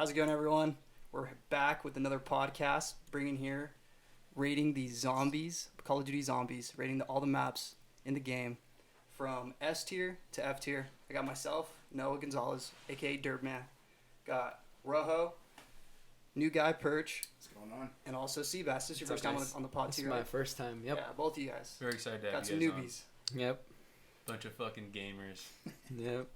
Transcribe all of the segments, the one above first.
How's it going, everyone? We're back with another podcast, rating the zombies, Call of Duty zombies, rating all the maps in the game from S tier to F tier. I got myself, Noah Gonzalez, aka Dirtman. Got Rojo, new guy Perch. What's going on? And also Sebas. This is your What's first up, time guys? on the pod This too, is my right? first time. Yep. Yeah, both of you guys. Very excited to have Got some you guys newbies. Yep. on. Bunch of fucking gamers. Yep.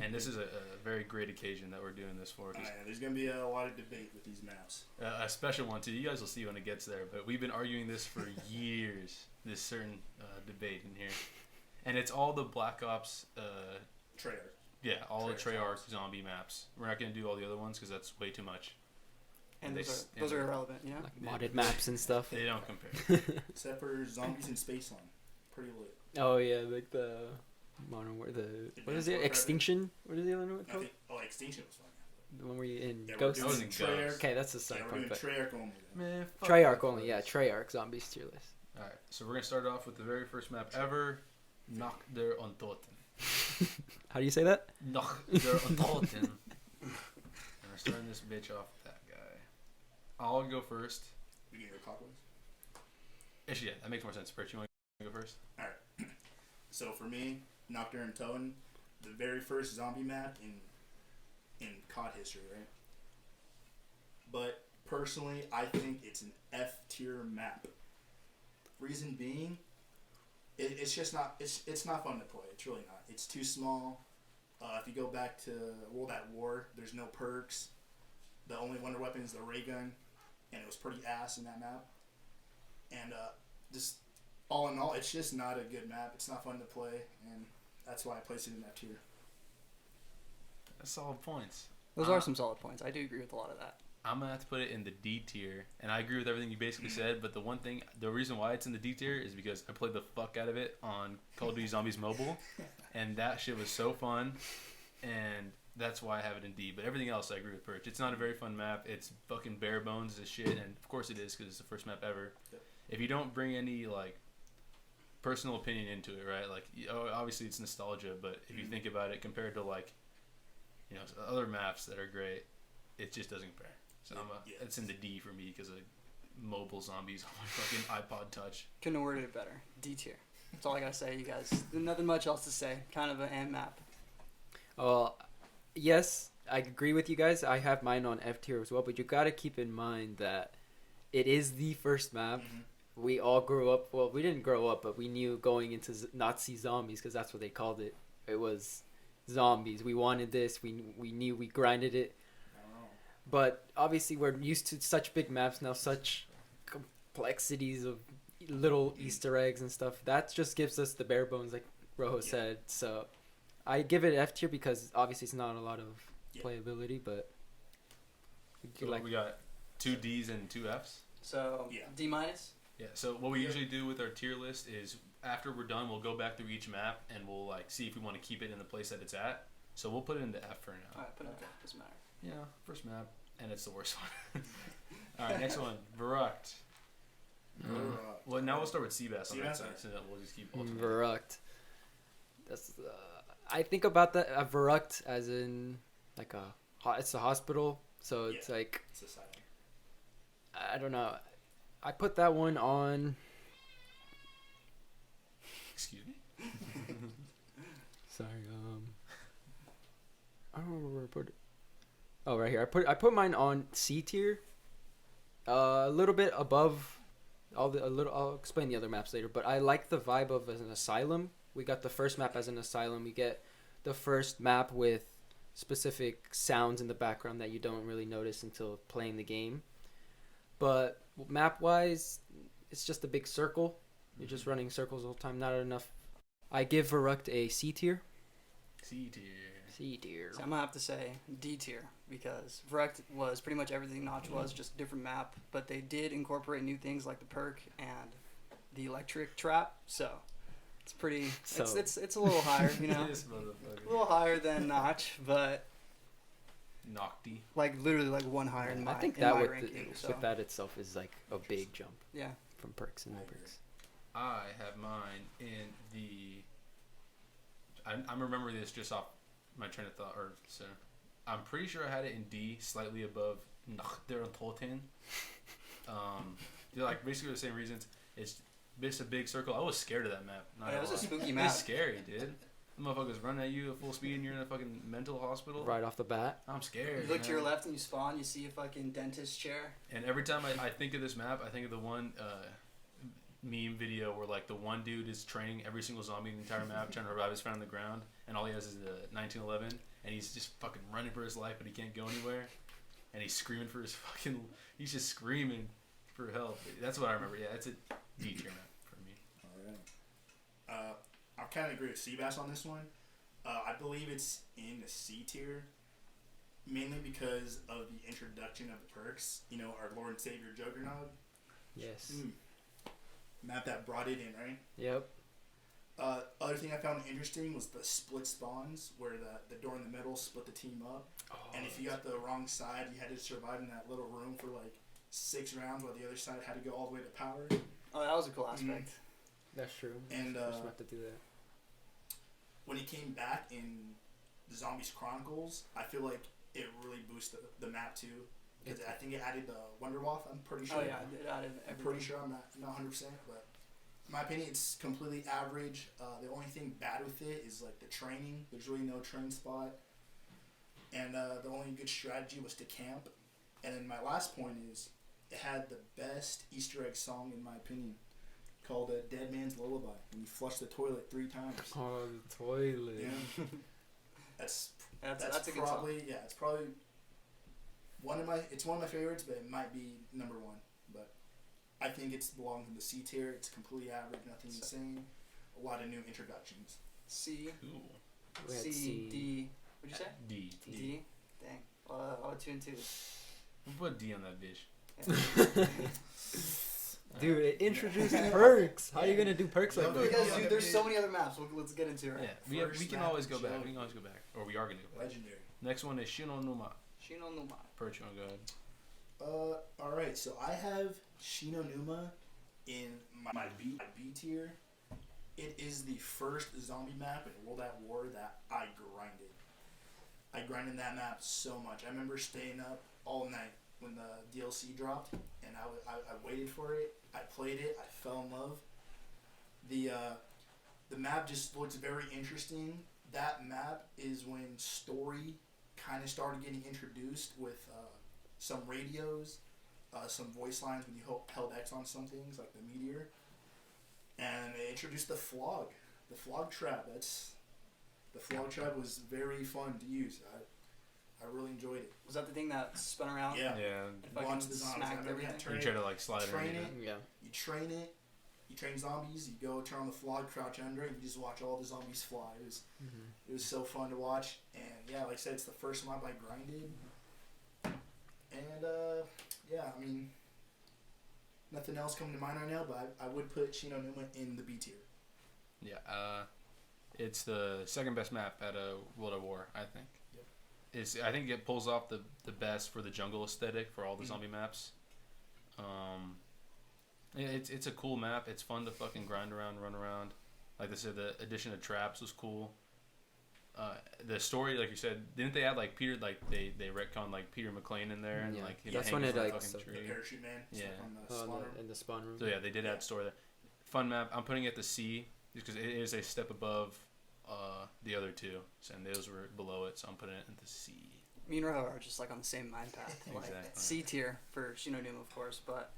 And this is a very great occasion that we're doing this for. Yeah, there's going to be a lot of debate with these maps. A special one, too. You guys will see when it gets there. But we've been arguing this for years, this certain debate in here. And it's all the Black Ops... Treyarch. Yeah, all the Treyarch Treyarch zombie maps. We're not going to do all the other ones because that's way too much. And those are irrelevant, you know? Like modded maps and stuff. They don't compare. Except for Zombies in Spaceland. Pretty lit. Oh yeah, like the Modern War. What is it? Extinction. What is the other one called? Extinction was fun. The one where you in Yeah, Ghost. we're doing That was in Treyarch. Ghost. Okay, that's a Yeah, side we're part. doing But Treyarch only. Then. Man, fuck Treyarch that only. place. Yeah, Treyarch zombies tier list. Alright, so we're going to start off with the very first map ever. Knock der Untoten. How do you say that? Knock der Untoten. And we're starting this bitch off with that guy. I'll go first. We can go clockwise. Actually, yeah, that makes more sense. Perch, you want to go first? Alright. So for me, Nocturne and Toten, the very first zombie map in COD history, right? But personally, I think it's an F tier map. Reason being, it's just not it's not fun to play. It's really not. It's too small. If you go back to World at War, there's no perks. The only wonder weapon is the ray gun, and it was pretty ass in that map. And just all in all, it's just not a good map. It's not fun to play, and that's why I placed it in F tier. That's solid points. Those are some solid points. I do agree with a lot of that. I'm going to have to put it in the D tier. And I agree with everything you basically said. But the reason why it's in the D tier is because I played the fuck out of it on Call of Duty Zombies Mobile. And that shit was so fun. And that's why I have it in D. But everything else, I agree with Perch. It's not a very fun map. It's fucking bare bones as shit. And of course it is because it's the first map ever. Yep. If you don't bring any, like, personal opinion into it, right? Like, obviously it's nostalgia. But if you think about it compared to, like, you know, other maps that are great, it just doesn't compare. So it's in the D for me because of mobile zombies on my fucking iPod Touch. Couldn't have worded it better. D tier. That's all I gotta say, you guys. Nothing much else to say. Kind of an M map. Well, yes, I agree with you guys. I have mine on F tier as well. But you got to keep in mind that it is the first map. Mm-hmm. We all grew up. Well, we didn't grow up, but we knew going into Nazi zombies because that's what they called it. It was zombies. We wanted this. We knew. We grinded it. But obviously, we're used to such big maps now, such complexities of little Easter eggs and stuff. That just gives us the bare bones, like Rojo said. So I give it F tier because obviously it's not a lot of playability, but So we got 2 Ds and 2 Fs. So D minus. Yeah. So what we usually do with our tier list is after we're done, we'll go back through each map and we'll like see if we want to keep it in the place that it's at. So we'll put it into F for now. All right, put it in. Doesn't matter. Yeah, first map, and it's the worst one. All right, next one, Verrucht. Well, now we'll start with Sebas on that side, so that we'll just keep ultimate. Verrucht. That's I think about that Verrucht as in like it's a hospital, so it's like It's a silent. I don't know. I put that one on. Excuse me. Sorry, I don't remember where I put it. Oh, right here. I put mine on C tier. A little bit above I'll explain the other maps later, but I like the vibe of as an asylum. We got the first map as an asylum. We get the first map with specific sounds in the background that you don't really notice until playing the game. But map wise, it's just a big circle. You're just running circles the whole time. Not enough. I give Verrucht a C tier. C tier. C tier. So I'm gonna have to say D tier because Verrucht was pretty much everything Notch was, just a different map. But they did incorporate new things like the perk and the electric trap. So it's pretty. It's a little higher, you know. This motherfucker. A little higher than Notch, but Nocti. like literally like one higher in my. I think in that my with ranking, so. with that itself is like a big jump Yeah. from perks and no perks. I have mine in the. I'm remembering this just off my train of thought, or so I'm pretty sure I had it in D, slightly above Nachter und Toten. Like basically the same reasons. It's a big circle. I was scared of that map. Oh, yeah, it was a spooky map. It's scary, dude. The motherfuckers run at you at full speed and you're in a fucking mental hospital. Right off the bat. I'm scared. You look to your left and you spawn, you see a fucking dentist chair. And every time I think of this map, I think of the one meme video where like the one dude is training every single zombie in the entire map, trying to revive his friend on the ground, and all he has is the 1911, and he's just fucking running for his life, but he can't go anywhere, and he's screaming for his fucking. He's just screaming for help. That's what I remember. Yeah, it's a D tier map for me. All right. I kind of agree with Sebas on this one. I believe it's in the C tier, mainly because of the introduction of the perks. You know, our Lord and Savior Juggernaut. Yes. Map that brought it in, right? Yep. Other thing I found interesting was the split spawns, where the door in the middle split the team up. Oh, And if you got the wrong side, you had to survive in that little room for like 6 rounds, while the other side had to go all the way to power. Oh, that was a cool aspect. that's true. And Just meant to do that. when it came back in the Zombies Chronicles, I feel like it really boosted the map too. Because I think it added the Wonderwaff. I'm pretty sure. Oh yeah, it added I'm everything. pretty sure. I'm not 100%, but in my opinion, it's completely average. The only thing bad with it is like the training. There's really no train spot, and the only good strategy was to camp. And then my last point is, it had the best Easter egg song in my opinion, called "Dead Man's Lullaby." When you flush the toilet 3 times. Oh, the toilet. Yeah. That's That's a good song. probably it's probably one of my favorites, but it might be number 1. But I think it's belongs in the C tier. It's completely average, nothing insane. A lot of new introductions. C, Ooh. We had C, C. D. What'd you say? D. D. Dang. Well, I'll 2 and 2. We'll put D on that bitch. Dude, it introduced perks. How are you gonna do perks like No, that? Because Yeah, dude, there's so many other maps. Let's get into it. Yeah, First we can map always go is back. Joe. We can always go back. Or we are going to go back. Legendary. Next one is Shino Numa. Shino Numa. Perch, you want to go ahead? Alright, so I have Shino Numa in my B tier. It is the first zombie map in World at War that I grinded. I grinded that map so much. I remember staying up all night when the DLC dropped, and I waited for it. I played it. I fell in love. The map just looks very interesting. That map is when story kind of started getting introduced with some radios, some voice lines when you held X on some things like the meteor, and it introduced the flog trap. The flog trap was very fun to use. I really enjoyed it. Was that the thing that spun around? Yeah. And fucking Launch the zombies. smacked I remember everything? You try to like slide Train underneath it. it. Yeah. You train it. You train zombies. You go turn on the flog, crouch under it. You just watch all the zombies fly. It was so fun to watch. And yeah, like I said, it's the first map I grinded. And yeah, I mean, nothing else coming to mind right now, but I would put Shino Numa in the B tier. Yeah, it's the second best map at a World of War, I think. Yep. I think it pulls off the best for the jungle aesthetic for all the zombie maps. It's a cool map. It's fun to fucking grind around, run around. Like they said, the addition of traps was cool. The story, like you said, didn't they add like Peter? Like they retconned like Peter McLean in there, and Yeah. like That's when it, like, The parachute man. Yeah. On the spawn room. In the spawn room. So yeah, they did add story there. Fun map. I'm putting it at the C just because it is a step above the other two, and those were below it, so I'm putting it at the C. Me and Roho are just like on the same mind path. Like, Exactly. C tier for Shino Numa, of course, but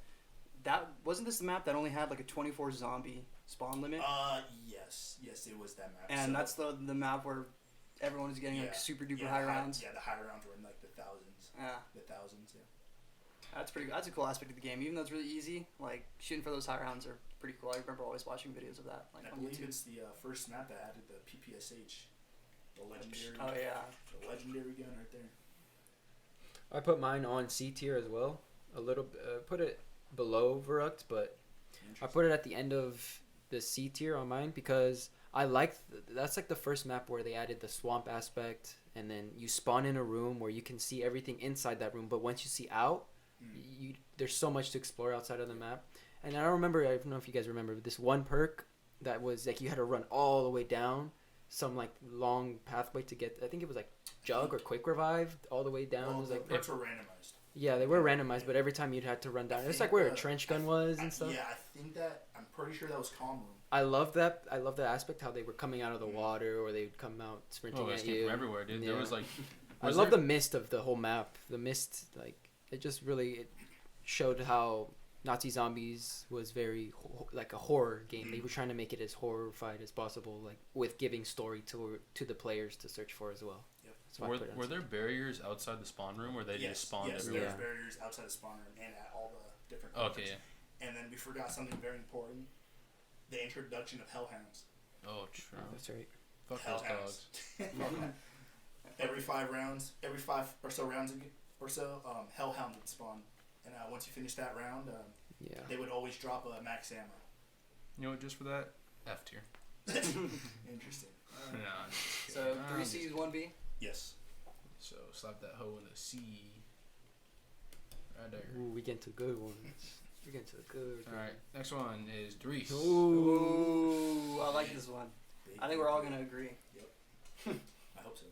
that wasn't this the map that only had like a 24 zombie spawn limit, Yes, it was that map. and So, that's the map where everyone was getting like super duper high rounds. Yeah, the high rounds were in like the thousands. Yeah, Yeah. that's pretty. That's a cool aspect of the game, even though it's really easy. Like shooting for those high rounds are pretty cool. I remember always watching videos of that, like I on believe YouTube. it's the first map that added the PPSH, the legendary. Oh yeah, The legendary gun right there. I put mine on C tier as well. A little, put it below Verruct, but I put it at the end of the C tier on mine because I like that's like the first map where they added the swamp aspect, and then you spawn in a room where you can see everything inside that room. But once you see out, there's so much to explore outside of the map. And I don't know if you guys remember, but this one perk that was like you had to run all the way down some like long pathway to get. I think it was like jug or quick revive all the way down. Well, It was the like perks were randomized. yeah, they were randomized, but every time you'd had to run down. It's like where a trench gun was and stuff. Yeah, I think that I'm pretty sure that was Calm Room. I love that. I love that aspect how they were coming out of the water or they'd come out sprinting Oh, it at came you. from everywhere, dude. There Yeah. was like. I love the mist of the whole map. The mist, like it just really showed how Nazi Zombies was very like a horror game. They were trying to make it as horrified as possible, like with giving story to the players to search for as well. Yep. That's why I put it on Were there barriers outside the spawn room, or they just spawned yes, everywhere? there's barriers outside the spawn room and at all the different Okay, corners. yeah. And then we forgot something very important: the introduction of Hellhounds. Oh, true. That's right. Fuck those dogs. Every 5 rounds, every 5 or so rounds Hellhounds would spawn, and once you finish that round, Yeah. they would always drop a max ammo. You know what? Just for that, F tier. Interesting. No, I'm just kidding. So I'm three just C's, 1B. Yes. So slap that hoe in the sea. Right there. Ooh, we get to good ones. We get to the good. All right. Next one is Dries. Ooh, I like this one. I think we're all gonna agree. I hope so.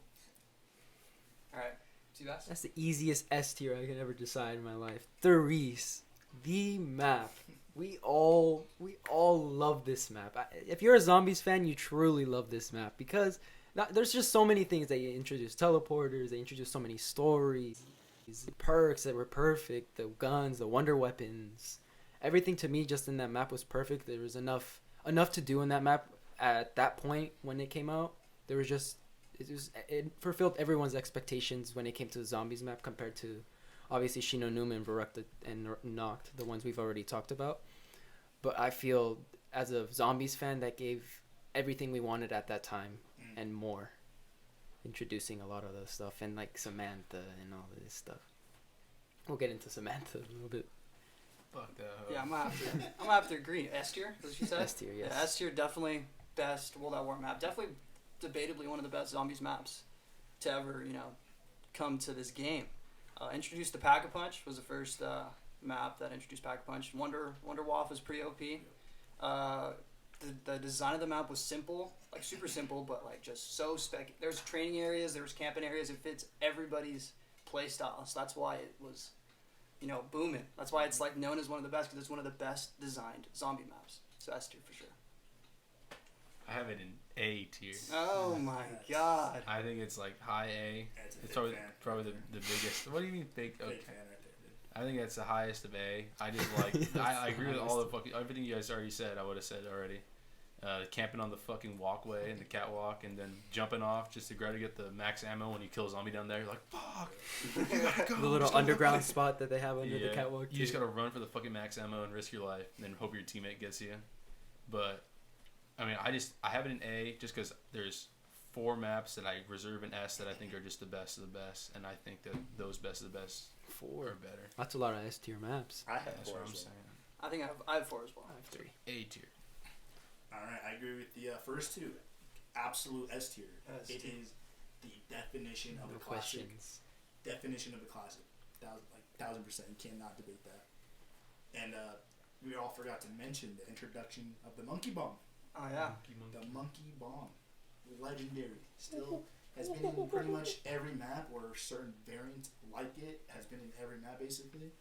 All right, Sebas. That's the easiest S tier I can ever decide in my life. Therese, the map. We all love this map. If you're a Zombies fan, you truly love this map because there's just so many things. They introduced teleporters. They introduced so many stories, perks that were perfect. The guns, the wonder weapons, everything to me just in that map was perfect. There was enough to do in that map at that point when it came out. There was just it fulfilled everyone's expectations when it came to the Zombies map compared to obviously Shinonuma and Verrückt and Noct, the ones we've already talked about. But I feel as a Zombies fan that gave everything we wanted at that time and more, introducing a lot of the stuff and like Samantha and all of this stuff. We'll get into Samantha a little bit. Fuck that hoe. Yeah, I'm gonna have to agree. S tier, as you said. S tier, yes. Yeah, S tier definitely best World at War map. Definitely, debatably one of the best Zombies maps to ever come to this game. Introduced the Pack-a-Punch was the first map that introduced Pack-a-Punch. Wonder Waff was pretty OP. The design of the map was simple, like super simple, but like just so There's training areas, there was camping areas. It fits everybody's play style, so that's why it was, booming. That's why it's like known as one of the best because it's one of the best designed zombie maps. So S tier for sure. I have it in A tier. Oh my god. I think it's like high A. It's a It's big fan. probably the biggest. What do you mean big? Big Okay. fan right there, dude. I think that's the highest of A. I just like I agree with all the fucking everything you guys already said. I would have said already. Camping on the fucking walkway and the catwalk, and then jumping off just to try to get the max ammo when you kill a zombie down there. You're like, fuck. You gotta go. The little underground spot that they have under the Yeah, catwalk. You just gotta run for the fucking max ammo and risk your life, and then hope your teammate gets you. But I mean, I have it in A just because there's 4 maps that I reserve in S that I think are just the best of the best, and I think that those best of the best 4 are better. That's a lot of S tier maps. I have That's 4 what I'm as well. saying. I think I have 4 as well. I have 3. A tier. All right, I agree with the first 2. Absolute S tier. S It tier. is the definition of No a classic. questions. Definition of a classic. 1000%. You cannot debate that. And we all forgot to mention the introduction of the monkey bomb. Oh yeah. The monkey bomb, legendary. Still has been in pretty much every map or certain variant like it has been in every map basically.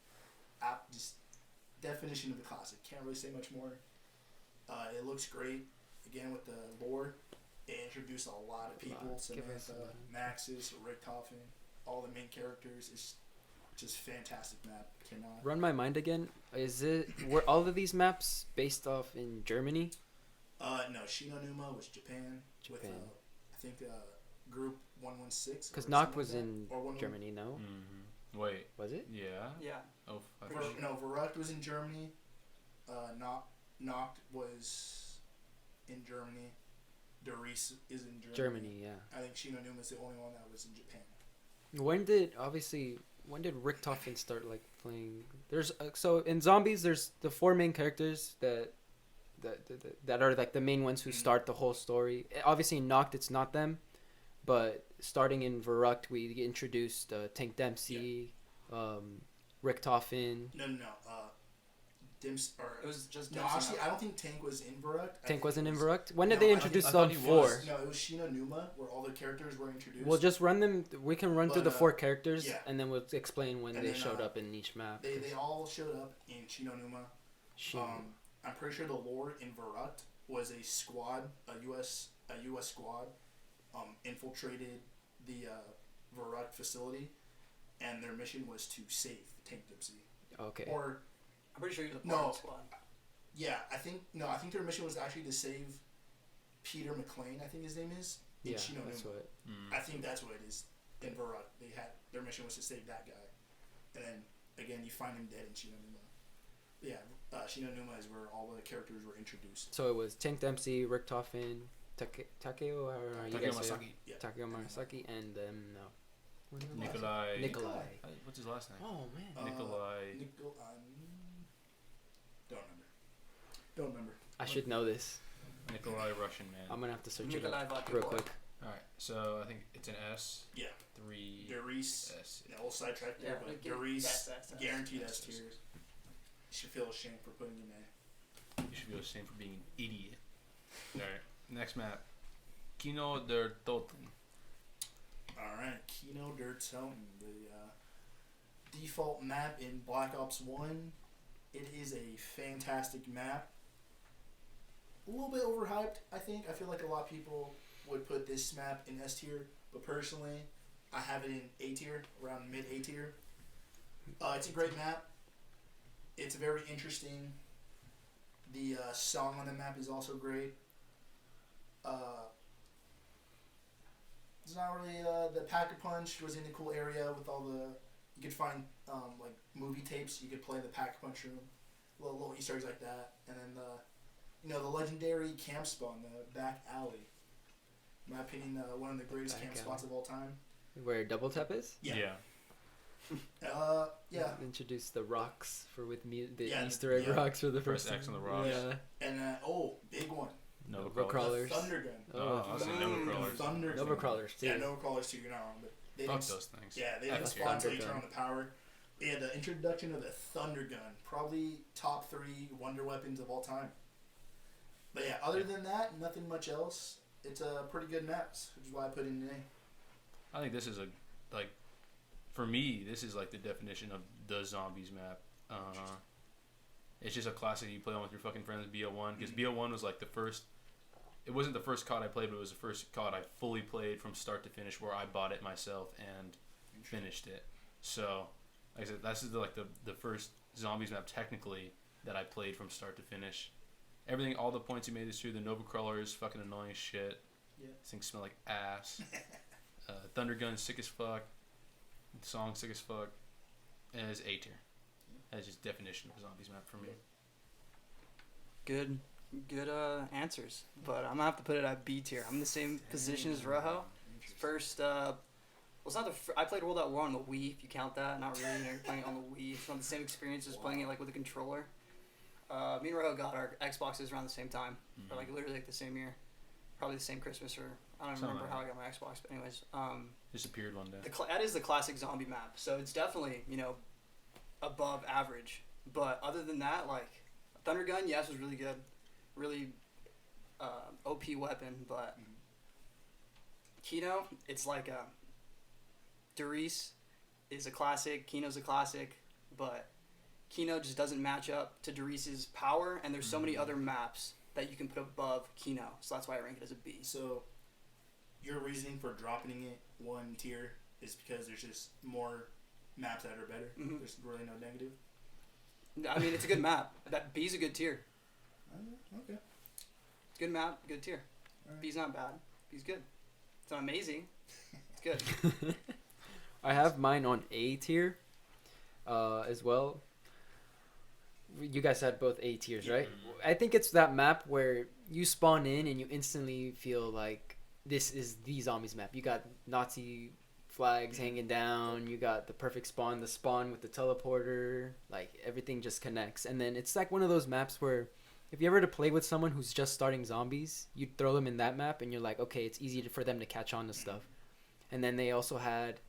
Just definition of the classic. Can't really say much more. It looks great. Again with the lore, it introduced a lot of people. Give us Samantha, Maxis, Richtofen, all the main characters. It's just fantastic map. Cannot. Run my mind again. Were all of these maps based off in Germany? No, Shinonuma was Japan. With Japan. I think Group 116. Because or Noct something was like in that. Or 11 Germany, no? Mm-hmm. Wait. Was it? Yeah. Yeah. Oh. No, Verrückt was in Germany. Noct was in Germany. Darius is in Germany. Germany, yeah. I think Shinonuma is the only one that was in Japan. When did Richtofen start like playing? There's so in Zombies, there's the 4 main characters that are like the main ones who start the whole story. Obviously, in Noct, it's not them, but starting in Verrückt, we introduced Tank Dempsey, Richtofen. No. Or It was just no, Dempsey actually, map. I don't think Tank was in Varuk. Tank wasn't in Varuk. Varuk. When did No, they I introduce I Zone thought he 4? was. No, it was Shino Numa, where all the characters were introduced. We'll just run them. We can run through the But, 4 characters, yeah. and then we'll explain when And they then, showed up in each map. They all showed up in Shino Numa. I'm pretty sure the lore in Varuk was a squad, a U.S. squad, infiltrated the Varuk facility, and their mission was to save Tank Dempsey. Okay. Or I'm pretty sure he was a No. part of the squad. yeah, I think their mission was actually to save Peter McLean. I think his name is. In Yeah, Shino that's Numa. what. I think that's what it is in Varuk. Their mission was to save that guy, and then again you find him dead in Shino Numa. Yeah, Shino Numa is where all the characters were introduced. So it was Tank Dempsey, Rick Toffin, Takeo, or you Takeo guys say it? Masaki. Yeah. Takeo Masaki, and no. What's the last Nikolai. Nikolai. What's his last name? Oh man. Nikolai. Don't remember. I should know this. Nikolai Russian man. I'm gonna have to search it Nikolai up Vodka real Boy. quick. All right, so I think it's an S. Yeah. 3 Darius. S. Yeah, we'll sidetrack there, but Darius guaranteed S tier. You should feel ashamed for putting in A. You should be ashamed for being an idiot. All right, next map. Kino der Toten. Alright, Kino der Toten, the default map in Black Ops 1. It is a fantastic map. A little bit overhyped, I think. I feel like a lot of people would put this map in S tier, but personally, I have it in A tier, around mid A tier. It's a great map. It's very interesting. The song on the map is also great. It's not really the Pack-a-Punch was in a cool area with all the you could find like movie tapes. You could play the Pack-a-Punch room, little Easter eggs like that, and then the legendary camp spot in the back alley. In my opinion, one of the greatest Back camp spots of all time. Where Double Tap is? Yeah. Yeah. Introduce the rocks the Yeah, Easter egg yeah. rocks for the Press first X time. on the rocks. Yeah. And big one. Nova Nova Crawlers. Crawlers. The Thunder Gun. Oh, I was saying Nova Crawlers. Thunder Gun. Nova Crawlers too. Yeah, Nova Crawlers too. You're not wrong, but they Fuck didn't. those things. Yeah, they F didn't tier. spawn until you Thunder turn on the power. Yeah, the introduction of the Thunder Gun, probably top 3 wonder weapons of all time. But yeah, other than that, nothing much else. It's a pretty good map, which is why I put it in A. I think this is for me, this is like the definition of the zombies map. It's just a classic you play on with your fucking friends, B.A.K, because B.A.K was like the first. It wasn't the first COD I played, but it was the first COD I fully played from start to finish, where I bought it myself and finished it. So, like I said, this is the first zombies map technically that I played from start to finish. Everything, all the points you made is true. The Nova Crawler is fucking annoying as shit. Yeah. Things smell like ass. Thunder Gun sick as fuck. Song sick as fuck. And it's A tier. That's just definition of a zombies map for me. Good answers, but I'm gonna have to put it at B tier. I'm in the same position as Rojo. First, it's not I played World at War on the Wii, if you count that. Not really. You're playing it on the Wii. It's not the same experience as playing it like with a controller. Me and Rojo got our Xboxes around the same time, or like literally like the same year, probably the same Christmas, or I don't remember how I got my Xbox. But anyways, Just appeared one day. that is the classic zombie map, so it's definitely above average. But other than that, like Thunder Gun, yes, was really good, really OP weapon. But Kino, it's like Darius is a classic, Kino's a classic, but Kino just doesn't match up to Darius's power, and there's so many other maps that you can put above Kino, so that's why I rank it as a B. So, your reasoning for dropping it 1 tier is because there's just more maps that are better. Mhm. There's really no negative. I mean, it's a good map. That B's a good tier. Okay. It's a good map, good tier. Alright. B's not bad. B's good. It's not amazing. It's good. I have mine on A tier, as well. You guys had both A tiers, right? I think it's that map where you spawn in and you instantly feel like this is the zombies map. You got Nazi flags hanging down. You got the perfect spawn, the spawn with the teleporter. Like everything just connects, and then it's like one of those maps where if you ever to play with someone who's just starting zombies, you throw them in that map and you're like, okay, it's easy for them to catch on to stuff. And then they also had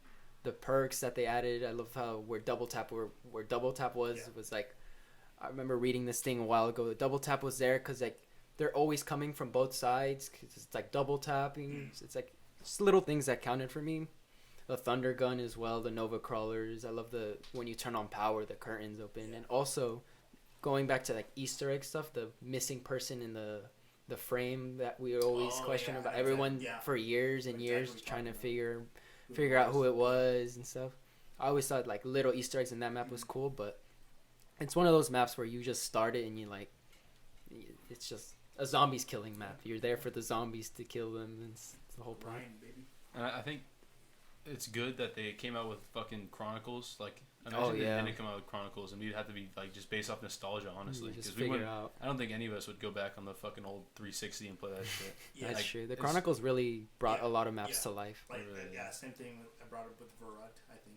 the perks that they added. I love how where double tap was like I remember reading this thing a while ago. The double tap was there because like they're always coming from both sides. 'Cause it's like double tapping. It's like just little things that counted for me. The thunder gun as well. The Nova crawlers. I love the when you turn on power, the curtains open, and also going back to like Easter egg stuff. The missing person in the frame that we always question about. Everyone for years and years trying to figure out who it was and stuff. I always thought like little Easter eggs in that map was cool, but it's one of those maps where you just start it and you like, it's just a zombies killing map. You're there for the zombies to kill them. And it's the whole point. And I think it's good that they came out with fucking Chronicles. Like, imagine they didn't come out with Chronicles, and we'd have to be like just based off nostalgia, honestly. Just figure it out. I don't think any of us would go back on the fucking old 360 and play that shit. That's true. The Chronicles really brought a lot of maps to life. Like, same thing I brought up with Verut, I think.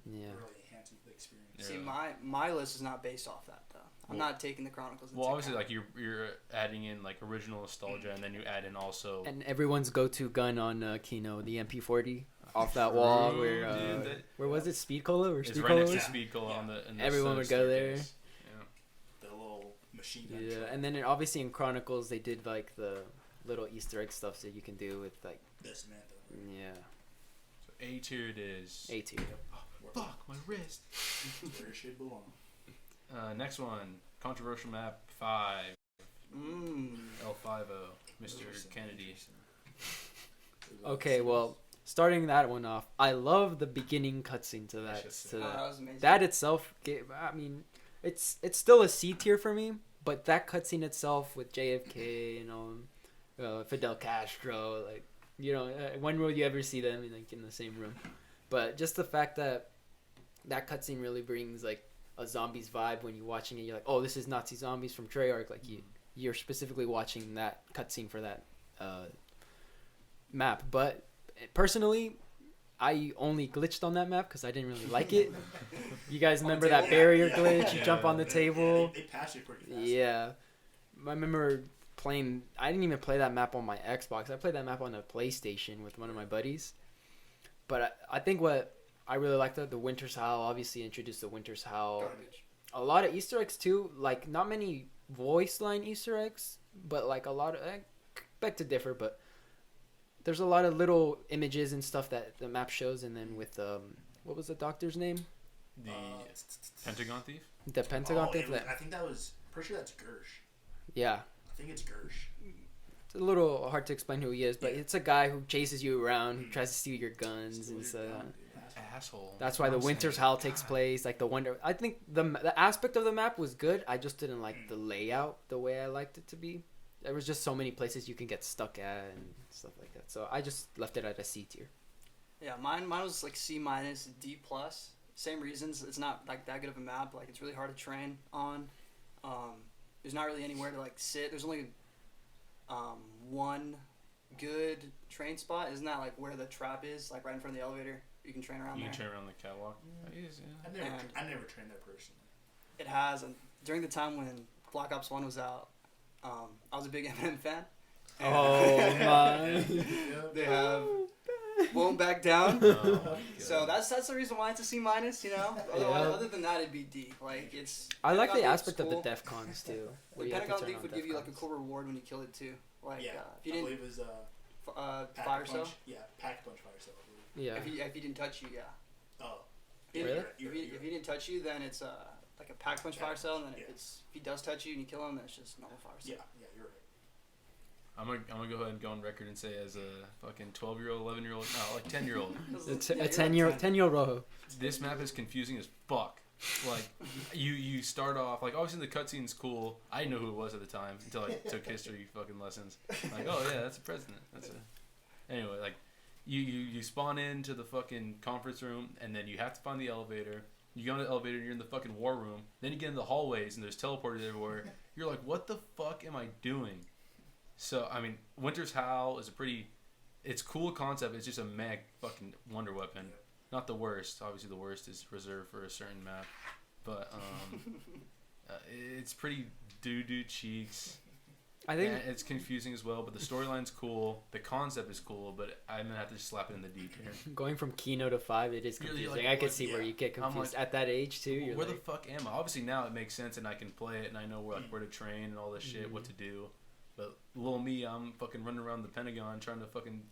Yeah. Really enhancing the experience. See, my list is not based off that though. I'm not taking the Chronicles. Well, obviously, like you're adding in like original nostalgia, and then you add in also. And everyone's go-to gun on Kino, the MP40, off that wall where was it? Speed Cola or Speed Cola? It's right next to Speed Cola on the. Everyone would go there. Yeah. The little machine gun. Yeah, and then obviously in Chronicles they did like the little Easter egg stuff that you can do with like. This man. Yeah. So A tier it is. A tier. Fuck my wrist. Where it should belong. Next one, controversial map 5. L50, Mr. Kennedy. Okay, well, starting that one off, I love the beginning cutscene to that. That was amazing. That itself, I mean, it's still a C tier for me, but that cutscene itself with JFK, Fidel Castro, like, when will you ever see them in the same room? But just the fact that cutscene really brings like a zombies vibe when you're watching it. You're like, oh, this is Nazi zombies from Treyarch. Like you're specifically watching that cutscene for that map. But personally, I only glitched on that map because I didn't really like it. You guys remember that barrier glitch? You jump on the table. They patched it pretty fast. Yeah, I remember playing. I didn't even play that map on my Xbox. I played that map on a PlayStation with one of my buddies. But I think what I really liked the Winter's Howl. Obviously, introduced the Winter's Howl. Garbage. A lot of Easter eggs too. Like not many voice line Easter eggs, but like a lot of. I beg to differ, but there's a lot of little images and stuff that the map shows. And then with what was the doctor's name? The Pentagon Thief. The Pentagon Thief. I think that was. Pretty sure that's Gersh. Yeah. I think it's Gersh. It's a little hard to explain who he is, but it's a guy who chases you around, who tries to steal your guns and stuff. Asshole. That's why the Winter's Howl takes place. Like the wonder. I think the aspect of the map was good. I just didn't like the layout the way I liked it to be. There was just so many places you can get stuck at and stuff like that. So I just left it at a C tier. Yeah, mine was like C minus, D plus. Same reasons. It's not like that good of a map. Like it's really hard to train on. There's not really anywhere to like sit. There's only one good train spot. Isn't that like where the trap is? Like right in front of the elevator. You can train around there. You can train around the catwalk. I never trained there personally. It has. And during the time when Black Ops 1 was out, I was a big Eminem fan. Oh my! They have Won't Back Down. So that's the reason why it's a C minus. Other than that, it'd be D. Like it's. I like the Pentagon aspect Thief's of the DEF CONs too. The Pentagon Thief would give you like a cool reward when you kill it too. Like if you didn't. I believe it was fire cell. Yeah, pack punch fire cell. Yeah. If he didn't touch you, yeah. Oh. Really? If he didn't touch you, then it's like a pack punch fire cell, and then if he does touch you and you kill him, then it's just normal fire cell. Yeah, you're right. I'm gonna go ahead and go on record and say, as a fucking 12-year-old, 11-year-old, no, like 10-year-old, a 10-year-old Rojo. This map is confusing as fuck. Like, you start off like obviously the cutscene's cool. I didn't know who it was at the time until I took history fucking lessons. Like, oh yeah, that's a president. Anyway, like. You spawn into the fucking conference room, and then you have to find the elevator. You go into the elevator, and you're in the fucking war room. Then you get in the hallways, and there's teleporters everywhere. You're like, what the fuck am I doing? So, I mean, Winter's Howl is it's cool concept. It's just a mech fucking wonder weapon. Not the worst. Obviously, the worst is reserved for a certain map. But, it's pretty doo-doo cheeks. I think And it's confusing as well, but the storyline's cool. The concept is cool, but I'm gonna have to just slap it in the D tier. going from Kino to 5, it is You're confusing. like, I can what- see where yeah. you get I'm confused like, at that age too. You're Where the like, fuck am I? Obviously now it makes sense and I can play it and I know where to train and all this shit, what to do. But little me, I'm fucking running around the Pentagon trying to fucking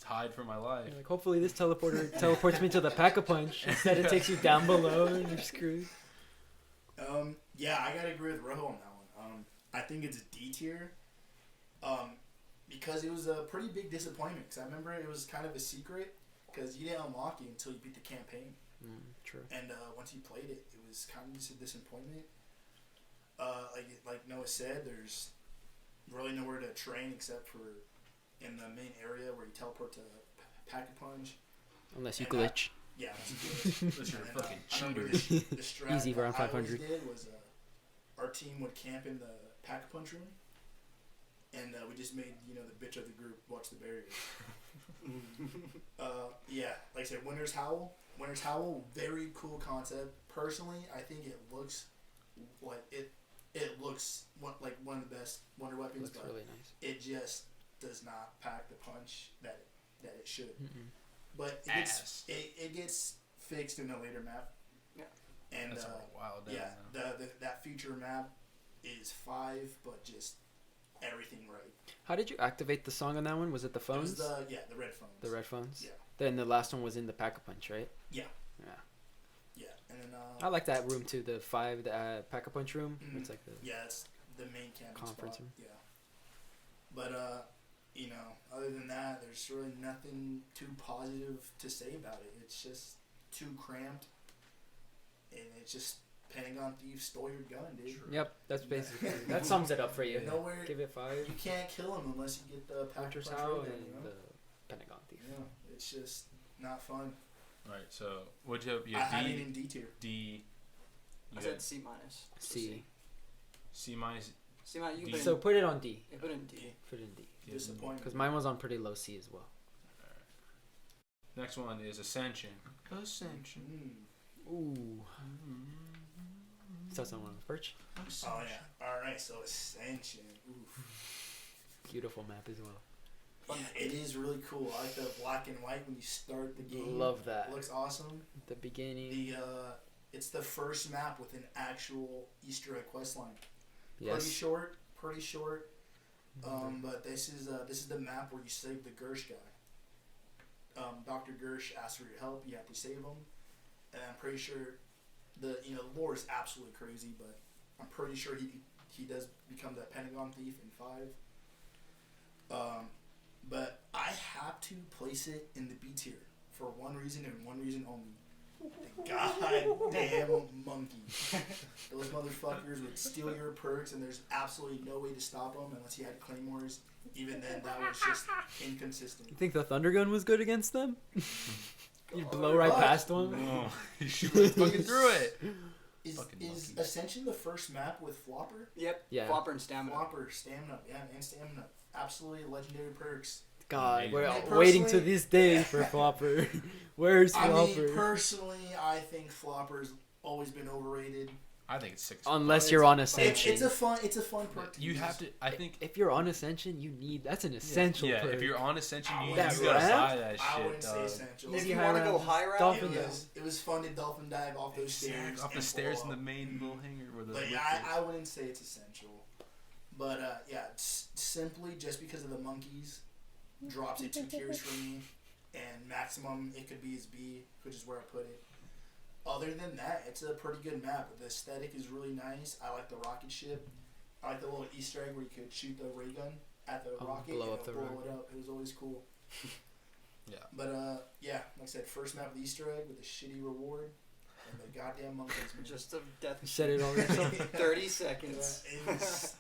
hide from my life. you're like, hopefully this teleporter teleports me to the Pack-a-Punch. Instead, it takes you down below and you're screwed. Yeah, I gotta agree with Rojo on that one. I think it's a D tier. Because it was a pretty big disappointment. Because I remember it was kind of a secret. Because you didn't unlock it until you beat the campaign. True. And once you played it, it was kind of just a disappointment. Like Noah said, there's really nowhere to train except for in the main area where you teleport to Pack-a-Punch. Unless you And glitch. Yeah, that's good. Unless you're a And, fucking I remember cheater. the strat Easy for that round I always 500. did was our team would camp in the Pack-a-Punch room, and we just made the bitch of the group watch the barrier. Yeah, like I said, Winter's Howl. Winter's Howl, very cool concept. Personally, I think it looks like it looks like one of the best Wonder Weapons, Looks but really nice. it just does not pack the punch that it should. Mm-mm. But Ass. it gets fixed in a later map. Yeah. And That's a wild down yeah, now. that future map is 5, but just everything right. How did you activate the song on that one? Was it the It phones? was the red phones. The red phones? Yeah. Then the last one was in the Pack-a-Punch, right? Yeah. Yeah. Yeah, and then I like that room too, the 5, the Pack-a-Punch room. Mhm. It's like the... yeah, it's the main camping Conference spot. room. Yeah. But other than that, there's really nothing too positive to say about it. It's just too cramped, and it's just Pentagon Thief stole your gun, dude. Yep, that's basically... that sums it up for you. Nowhere Give it 5. you can't kill him unless you get the Winter's Pack-a-Punch Howl Raven, and the Pentagon Thief. Yeah, it's just not fun. Alright, so what'd you have? You I have had it D, in D tier. D, I you said got C minus. C. C minus. C minus. You D. can put it So in, put it on D. yeah, put it in D. Put it in D. Yeah. Disappointment. Because mine was on pretty low C as well. Next one is Ascension. Ascension. Ooh. So someone with Perch. Oh yeah. All right. So Ascension. Oof. Beautiful map as well. Yeah, it is really cool. I like the black and white when you start the game. Love that. It looks awesome. The beginning. It's the first map with an actual Easter egg quest line. Yes. Pretty short. But this is the map where you save the Gersh guy. Dr. Gersh asks for your help. You have to save him, and I'm pretty sure the lore is absolutely crazy, but I'm pretty sure he does become the Pentagon Thief in 5. But I have to place it in the B tier for one reason and one reason only. The goddamn monkeys. Those motherfuckers would steal your perks, and there's absolutely no way to stop them unless you had claymores. Even then, that was just inconsistent. You think the Thunder Gun was good against them? You blow right But- past one. Oh, you shoot right fucking through it. Is Fucking is monkeys. Ascension the first map with Flopper? Yep. Yeah. Flopper and stamina. Flopper, stamina, yeah, and stamina. Absolutely legendary perks. God, Amazing. we're I mean, waiting to personally- this day for Flopper. Where's I Flopper? mean, personally, I think Flopper's always been overrated. I think it's 6. Unless you're on Ascension. It's a fun perk. You have to. I think. If you're on Ascension, that's an essential Yeah, perk. if you're on Ascension, you That gotta ramp? buy that I shit, wouldn't say dog. essential. If Easy you high want to go rounds, high round, dolphin It was fun to dolphin dive off those stairs. Off the and stairs in blow the up. main little hangar where the. But lift yeah, is. I wouldn't say it's essential. But yeah, simply just because of the monkeys, drops it 2 tiers for me, and maximum it could be is B, which is where I put it. Other than that, it's a pretty good map. The aesthetic is really nice. I like the rocket ship. I like the little Easter egg where you could shoot the ray gun at the rocket blow and up it'll the blow rocket. it up. It was always cool. Yeah. But yeah, like I said, first map with Easter egg with a shitty reward and the goddamn monkeys. Man. just a death. You said it all yourself. 30 seconds. This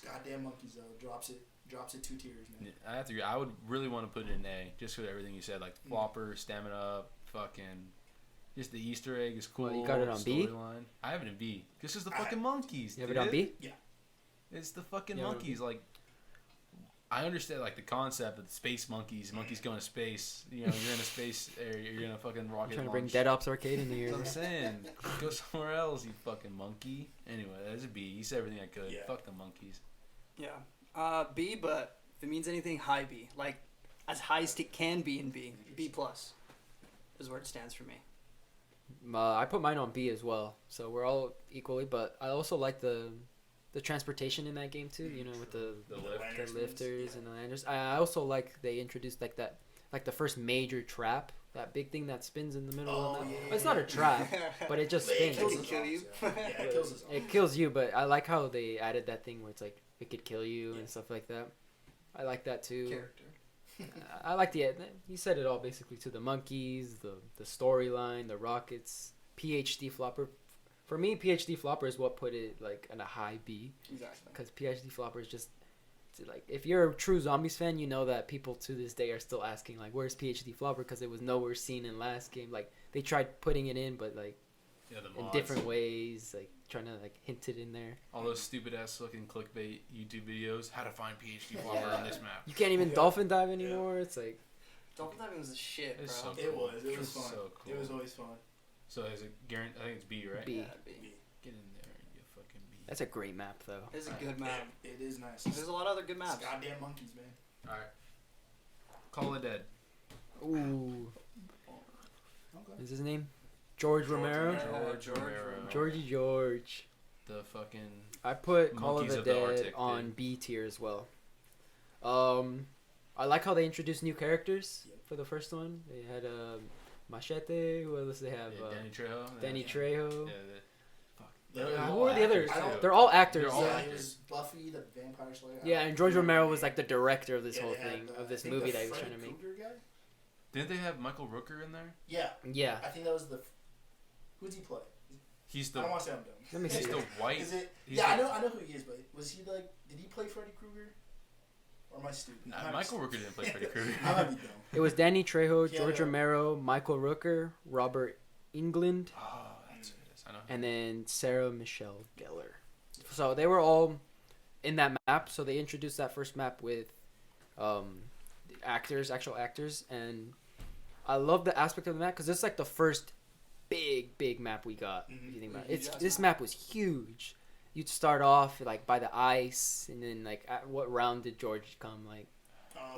goddamn monkeys though drops it 2 tiers, man. Yeah, I have to agree. I would really want to put it in A, just for everything you said, like flopper, stamina up, fucking. Just the Easter egg is cool. Well, you got it on B? storyline. I have it in B. This is the I- fucking monkeys. You have it dude. on B? It's the fucking Yeah, monkeys. Like, I understand like the concept of the space monkeys. Monkeys going to space. You know, you're in a space area. You're in a fucking rocket. Trying to bring launch. Dead Ops Arcade in here. That's what I'm saying. Go somewhere else, you fucking monkey. Anyway, that's a B. You said everything I could. Yeah. Fuck the monkeys. Yeah. B, but if it means anything, high B. Like, as high as it can be in B. B plus is where it stands for me. I put mine on B as well, so we're all equally. But I also like the transportation in that game too. You know, with the lifters and the landers. I also like they introduced like that, like the first major trap, that big thing that spins in the middle of the map. yeah. Well, it's not a trap, but it just spins. It can kill you. Yeah, it kills us all. It kills you, but I like how they added that thing where it's like it could kill you and stuff like that. I like that too. Character. I like you said it all basically to the monkeys, the storyline, the rockets, PhD flopper. For me, PhD flopper is what put it like in a high B. Exactly. Because PhD flopper is just like, if you're a true zombies fan, you know that people to this day are still asking like, where's PhD flopper? Because it was nowhere seen in last game. Like they tried putting it in, but like the in mods. different ways, like trying to like hint it in there. All those stupid ass fucking clickbait YouTube videos. How to find PhD flopper on this map. You can't even dolphin dive anymore. It's like Dolphin diving was the shit, bro. It's so It cool. was. It was fun. So cool. It was always fun. So is it guaranteed? I think it's B, right? B. Yeah, B. Get in there, you fucking B. That's a great map though. It's a good map. It is nice. There's a lot of other good maps. It's goddamn monkeys, man. All right. Call it dead. Ooh, Okay. is his name George Romero? George Romero. Georgie George. The fucking. I put Call of Monkeys the of the Dead Arctic, on dude. B tier as well. I like how they introduced new characters for the first one. They had Machete. Who else they have? Yeah, Danny Trejo. Danny Yeah. Trejo. Yeah, Who are the others? I don't- They're all actors. They're all Yeah, actors. it was Buffy the Vampire Slayer. Yeah, and George Romero was like the director of this Yeah, whole they had thing, the- of I this think movie the that he was Freddy trying to make. Krueger guy? Didn't they have Michael Rooker in there? Yeah, Yeah. I think that was the. Who did he play? He's I the. don't want to say I'm dumb. Let me He's see. the white. Is it? he's Yeah, the- I know who he is, but was he like? Did he play Freddy Krueger? Or am I stupid? Nah, I might Michael be Rooker didn't play Freddy Krueger. I might be dumb. It was Danny Trejo, Yeah, George yeah. Romero, Michael Rooker, Robert England, Oh, that's who it is. I know. and then Sarah Michelle Gellar. So they were all in that map. So they introduced that first map with actual actors, and I love the aspect of the map because it's like the first big map we got. If you think about it, this map was huge. You'd start off like by the ice, and then like at what round did George come? Like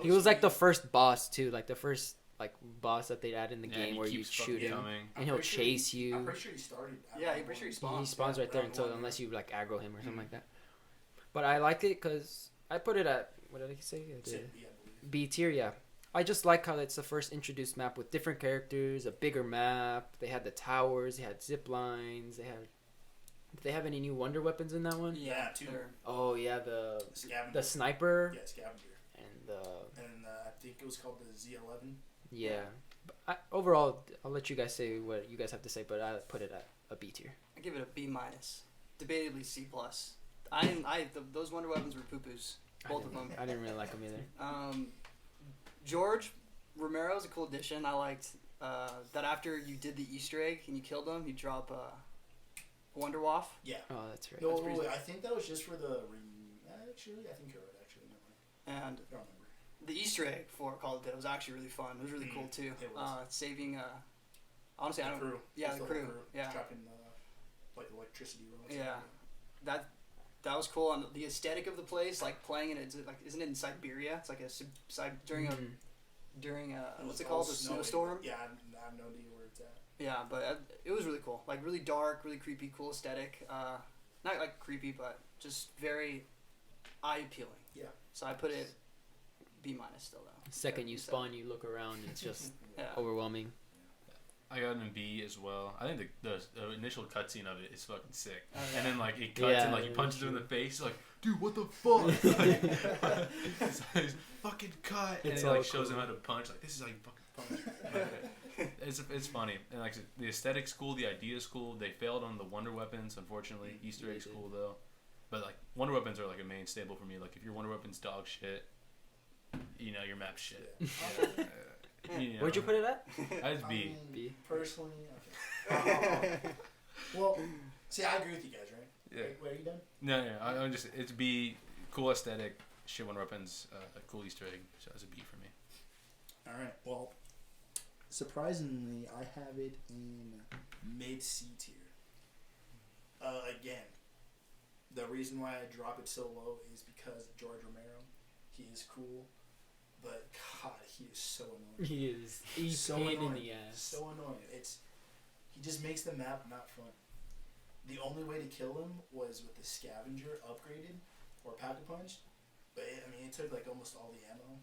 he was like the first boss too, like the first like boss that they'd add in the Yeah, game he where you keeps shoot fucking him coming. and he'll chase I'm you. pretty sure he started. Yeah, I'm pretty sure he spawns. He spawns right there round until one, unless you like aggro him or something like that. But I liked it because I put it at what did I say? Yeah, I believe. B tier, yeah. I just like how it's the first introduced map with different characters, a bigger map. They had the towers, they had zip lines, they had. Did they have any new wonder weapons in that one? Yeah, two. they're- Oh yeah, the Scavenger. sniper Yeah, Scavenger. and And I think it was called the Z11. yeah. But overall, I'll let you guys say what you guys have to say, but I put it at a B tier. I give it a B minus. Debatably C plus. Those wonder weapons were poo poos. Both of them. I didn't really like them either. George Romero's a cool addition. I liked that after you did the Easter egg and you killed him, you drop Wonder Waff. Yeah. Oh, that's right. No, That's pretty- wait, I think that was just for the. Actually, I think you're right. Actually, never mind. And I don't remember. the Easter egg for Call of Duty was actually really fun. It was really cool too. It was. Saving honestly, I The don't. crew. Yeah, Just the whole crew. Yeah. Trapped in like electricity room. Yeah. That was cool, and the aesthetic of the place, like playing in it, like isn't it in Siberia? It's like during a what's it called, a snowstorm. Yeah, I have no idea where it's at. Yeah, but it was really cool. Like really dark, really creepy, cool aesthetic. Not like creepy, but just very eye appealing. Yeah. So I put it B minus still though. Second you spawn, you look around, and it's just Yeah. overwhelming. I got an B as well. I think the initial cutscene of it is fucking sick. Oh, yeah. And then like it cuts Yeah, and like you that's punch him in true. the face, like, dude, what the fuck? He's fucking cut, and It's he like all shows him cool. how to punch. Like this is how you fucking punch. It's funny, and like the aesthetic's cool, the idea's cool. They failed on the wonder weapons, unfortunately. Easter They egg's did. cool though, but like wonder weapons are like a main staple for me. Like if your wonder weapons dog shit, you know your map's shit. You know. Where'd you put it at? That's I B. mean, B. Personally, okay. Well, see, I agree with you guys, right? Yeah. Wait, are you done? No, I'm just it's B. Cool aesthetic, shit wonder weapons, a cool Easter egg. So that's a B for me. All right. Well, surprisingly, I have it in mid C tier. Again, the reason why I drop it so low is because of George Romero. He is cool, but God, he is so annoying. He's so pain annoying. in the ass. So annoying. He just makes the map not fun. The only way to kill him was with the scavenger upgraded or pack-a-punch, but it took like almost all the ammo.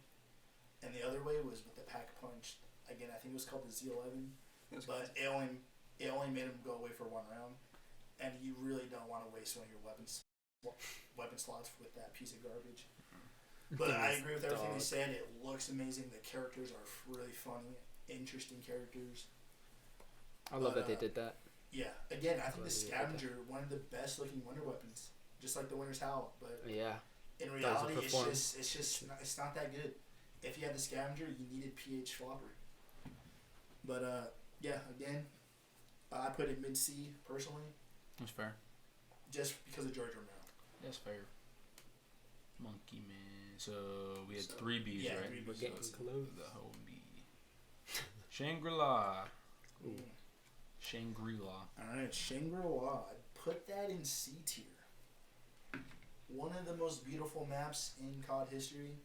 And the other way was with the pack-a-punch. Again, I think it was called the Z11, but it only made him go away for one round, and you really don't want to waste one of your weapon slots with that piece of garbage. But I agree with everything they said. It looks amazing. The characters are really funny, interesting characters. I love that they did that. Yeah, again, I think the scavenger, one of the best looking wonder weapons, just like the Winter's Howl. But yeah, in reality, it's not that good. If you had the scavenger, you needed PH Flopper. But yeah, again, I put it mid C personally. That's fair. Just because of George Romero. That's fair. Monkey Man. So we had 3 B's, yeah, right? 3 B's. We're getting close. The whole B. Shangri-La. Ooh. Shangri-La. Alright, Shangri-La. I put that in C tier. One of the most beautiful maps in COD history.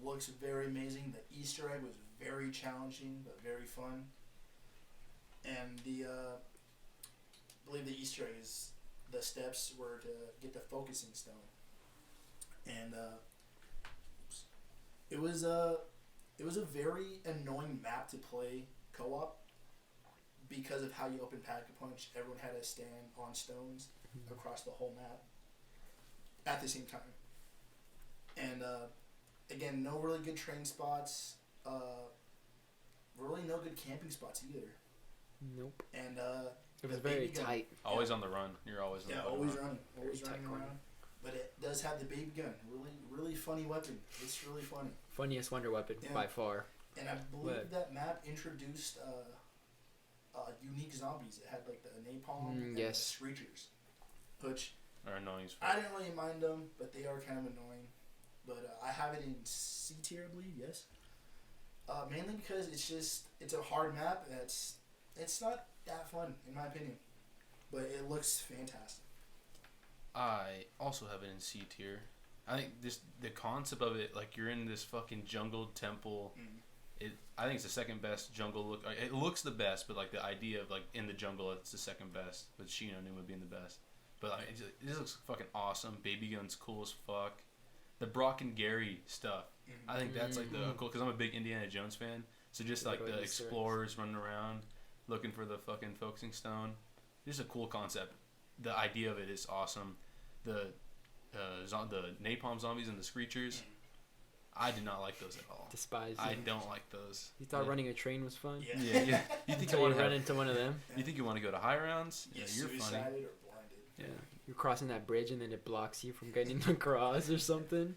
Looks very amazing. The Easter egg was very challenging, but very fun. And I believe the Easter egg is the steps were to get the focusing stone. And it was a very annoying map to play co-op because of how you open Pack-a-Punch. Everyone had to stand on stones across the whole map at the same time. And again, no really good train spots. Really no good camping spots either. Nope. And it was very tight. Always on the run. You're always on the run. always running. Always Very running tight corner. around. But it does have the baby gun. Really funny weapon. It's really funny. Funniest wonder weapon by far. And I believe that map introduced unique zombies. It had like the napalm and the screechers, which Or annoying. I didn't really mind them, but they are kind of annoying. But I have it in C tier, I believe. Yes. Mainly because it's a hard map. It's not that fun in my opinion, but it looks fantastic. I also have it in C tier. I think the concept of it, like you're in this fucking jungle temple. I think it's the second best jungle look. It looks the best, but like the idea of like in the jungle, it's the second best. With Shino Numa being the best. But like, it just looks fucking awesome. Baby gun's cool as fuck. The Brock and Gary stuff. I think that's like the cool because I'm a big Indiana Jones fan. So just like the explorers running around looking for the fucking focusing stone. Just a cool concept. The idea of it is awesome. The napalm zombies and the screechers. I did not like those at all. Despise them. I don't like those. You thought running a train was fun? Yeah. You think you Until want you to run into one of them? You think you want to go to high rounds? Yeah, you're funny. Suicided or blinded. Yeah. You're crossing that bridge and then it blocks you from getting across or something.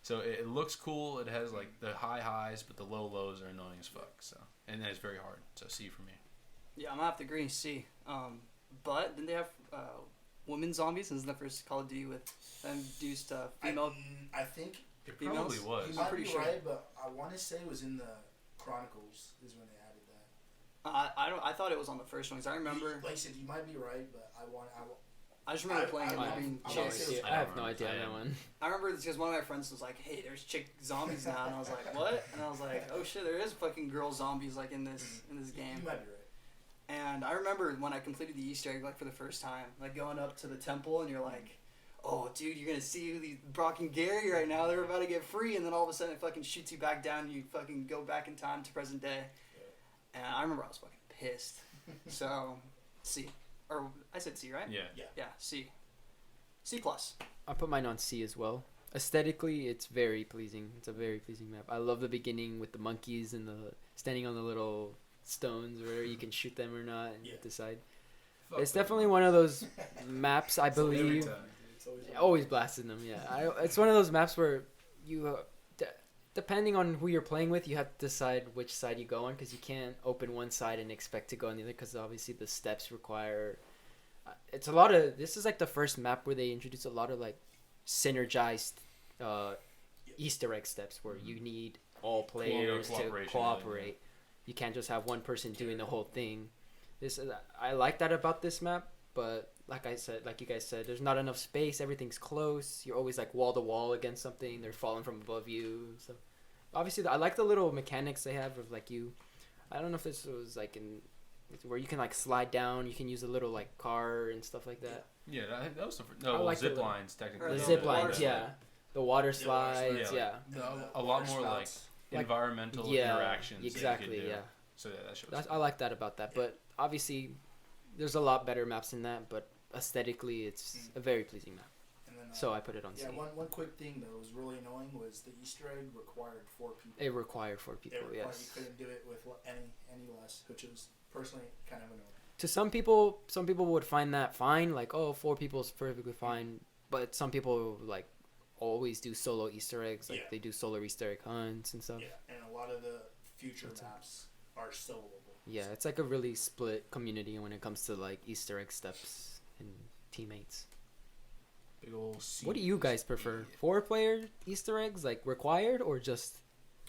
So it looks cool. It has like the high highs, but the low lows are annoying as fuck. So and it's very hard. So C for me. Yeah, I'm gonna have to agree. C. But didn't they have women zombies? Isn't the first Call of Duty with them induced female? I think It Females? probably was. you might pretty be sure. right, but I want to say it was in the Chronicles is when they added that. I thought it was on the first one because I remember. Like I said, you might be right, but I just remember playing it I- and being I- chicks. I have no idea on that one. I remember because one of my friends was like, "Hey, there's chick zombies now," and I was like, "What?" And I was like, "Oh shit, there is fucking girl zombies like in this game." You might be right. And I remember when I completed the Easter egg like for the first time, like going up to the temple and you're like, "Oh, dude, you're gonna see these Brock and Gary right now. They're about to get free," and then all of a sudden it fucking shoots you back down and you fucking go back in time to present day. And I remember I was fucking pissed. So, C, or I said C, right? Yeah. Yeah, C. C plus. I put mine on C as well. Aesthetically, it's very pleasing. It's a very pleasing map. I love the beginning with the monkeys and the standing on the little stones where you can shoot them or not and decide. It's definitely one of those maps, I believe. Always blasting them, yeah. It's one of those maps where you, depending on who you're playing with, you have to decide which side you go on because you can't open one side and expect to go on the other because obviously the steps require. It's a lot of. This is like the first map where they introduce a lot of like synergized Easter egg steps where you need all players to cooperate. You can't just have one person doing the whole thing. I like that about this map, but like you guys said, there's not enough space. Everything's close. You're always like wall to wall against something. They're falling from above you. So obviously, I like the little mechanics they have of like you. I don't know if this was like in where you can like slide down. You can use a little like car and stuff like that. Yeah, that was I like zip the- lines technically. The the zip water lines, slide. yeah. The water Yeah, water slides, slides. yeah. And the A lot water more like spouts. Like- environmental Yeah, interactions. that you exactly, could do. yeah. So yeah, that shows. I like that about that, but obviously, there's a lot better maps than that. But aesthetically, it's a very pleasing map. And then, So I put it on C. yeah, one quick thing that was really annoying was the Easter egg required 4 people. It required 4 people, You yes. couldn't do it with any less, which was personally kind of annoying. To some people would find that fine, like, oh, 4 people is perfectly fine. But some people like always do solo Easter eggs, like Yeah. they do solo Easter egg hunts and stuff. Yeah, and a lot of the future That's maps are soloable. Yeah, it's like a really split community when it comes to like Easter egg steps and teammates. Big old C. What do you guys prefer? 4-player Easter eggs, like required, or just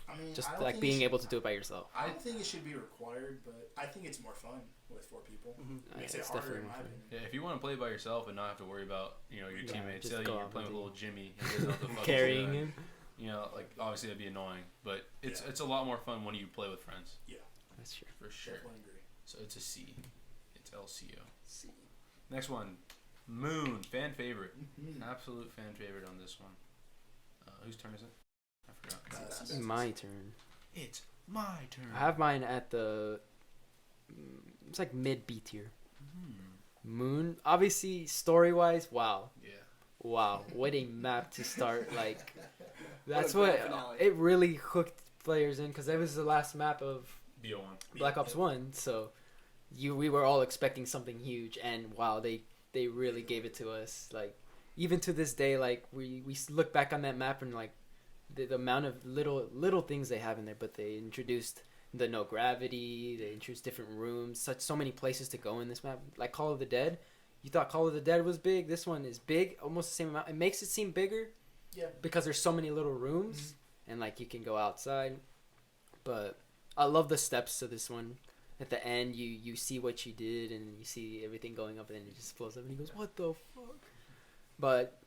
I mean, just I don't like think being it able should- to do it by yourself? I don't think it should be required, but I think it's more fun with 4 people. Mhm. Makes Yeah, it it's harder, definitely in more my fun. opinion. Yeah, if you want to play by yourself and not have to worry about your Yeah, teammates, just say go you're out playing with with little Jimmy, and he doesn't know what the fuck he's Carrying doing. him. You know, like obviously that'd be annoying, but it's Yeah. it's a lot more fun when you play with friends That's true. for sure. Definitely agree. So it's a C. It's LCO. C. Next one, Moon, fan favorite, Mhm. absolute fan favorite on this one. Whose turn is it? I forgot. Sebas. My turn. It's my turn. I have mine at the. It's like mid B tier. Moon, obviously story wise, wow, Yeah. wow, what a map to start. Like that's What a what grand finale. it really hooked players in because it was the last map of BO1. Black Ops 1, so we were all expecting something huge, and wow, they really gave it to us. Like even to this day, like we look back on that map and like the amount of little things they have in there, but they introduced the no gravity, they introduced different rooms, so many places to go in this map. Like Call of the Dead, you thought Call of the Dead was big, this one is big, almost the same amount. It makes it seem bigger Yeah. because there's so many little rooms and like you can go outside. But I love the steps to this one. At the end, you see what you did and you see everything going up, and then it just flows up and he goes, "What the fuck?" But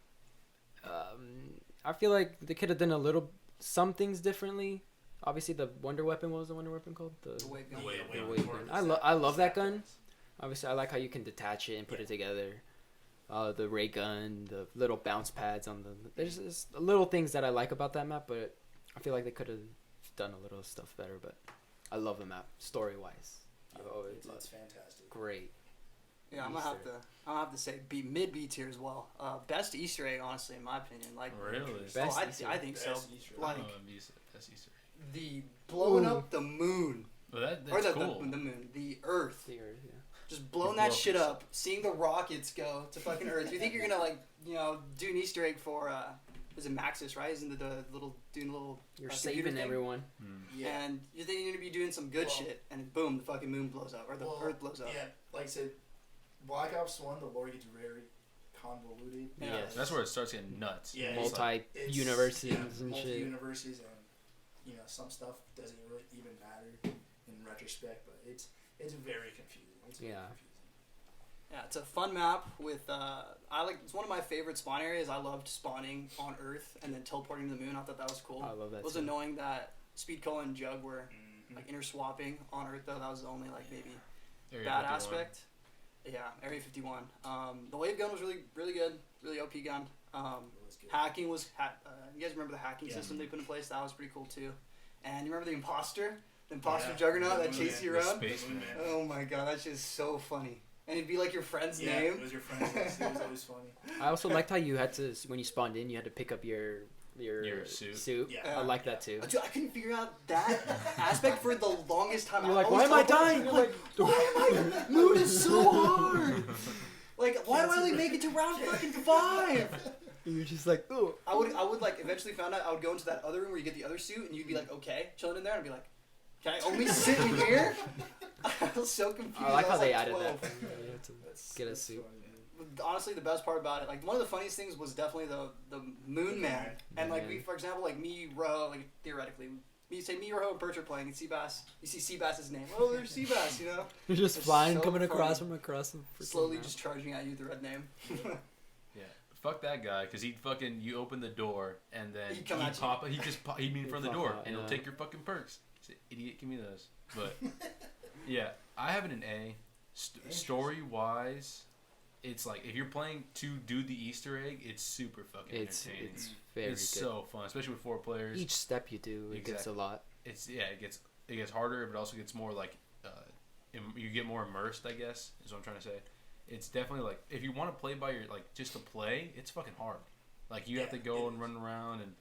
I feel like they could have done some things differently. Obviously, the Wonder Weapon, what was the Wonder Weapon called? The wave gun. The wave The gun. wave gun. I love that gun. Obviously, I like how you can detach it and put it together. The ray gun, the little bounce pads on the. There's just little things that I like about that map, but I feel like they could have done a little stuff better. But I love the map, story wise. I've always It's loved it. fantastic. Great. Yeah, I'm gonna have to say mid B tier as well. Best Easter egg, honestly, in my opinion. Like Really? Best oh, Easter I egg. think so. Best Easter egg. Like That's Easter. the blowing Ooh. up the moon, Well, or that's cool. the moon, the Earth. The Earth, yeah. Just blowing You that blow shit up. up, seeing the rockets go to fucking Earth. You think you're gonna like, do an Easter egg for is it Maxis, right? Isn't it the little doing a little You're computer saving thing? everyone. Yeah. And you think you're gonna be doing some good Well- shit, and boom, the fucking moon blows up or the Well, Earth blows up. Yeah, like I said, Black Ops 1, the lore gets very convoluted. Yeah. Yes. That's where it starts getting nuts. Yeah, it's It's- Universes Yeah, and shit. multi-universes, and some stuff doesn't really even matter in retrospect, but it's very confusing. It's very Yeah. confusing. Yeah, it's a fun map with it's one of my favorite spawn areas. I loved spawning on Earth and then teleporting to the moon. I thought that was cool. I love that It was too. annoying that Speed Cola and Jug were Mhm. like interswapping on Earth though. That was the only like maybe Area bad 51. aspect. Yeah, Area 51. The wave gun was really good, really OP gun. It was good. Hacking was you guys remember the hacking Yeah. system they put in place? That was pretty cool too. And you remember the imposter Yeah. juggernaut that The chased you The around? spaceman. Man. Oh my god, that's just so funny. And it'd be like your friend's Yeah, name. it was your friend's list. It was always funny. I also liked how you had to, when you spawned in, you had to pick up your suit. Yeah. I like that too. Dude, I couldn't figure out that aspect for the longest time. You're I like, always why am I thought about dying? it, You're like, like, why am I? Moon is so hard. Like, why do I only make it to round fucking 5? you're just like, oh. I would like eventually found out I would go into that other room where you get the other suit, and you'd be like, okay, chilling in there, and I'd be like, can I only sit in here? I was so confused. I like how was they like added 12. that. You had to get a suit. Funny, man. Honestly, the best part about it, like one of the funniest things was definitely the Moon Man, and like Man. we, for example, like me, Ro, like theoretically, You say Miho and Perch are playing, and Sebas, you see Sebas' name. Oh, there's Sebas, you know? You're just It's flying, so coming across funny. from across the freaking Slowly map. just charging at you with the red name. Yeah, fuck that guy, cause he'd fucking you open the door and then He'd come at you. He'd be in front of the pop door out, and he'll yeah. take your fucking perks. He's an idiot, give me those. But yeah, I have it an A. Story wise, it's like if you're playing to do the Easter egg, it's super fucking entertaining. It's very It's good. so fun, especially with 4 players. Each step you do, it gets a Exactly. lot. It gets harder, but also gets more like you get more immersed, I guess is what I'm trying to say. It's definitely like if you want to play by your like just to play, it's fucking hard. Like you have to go and run around and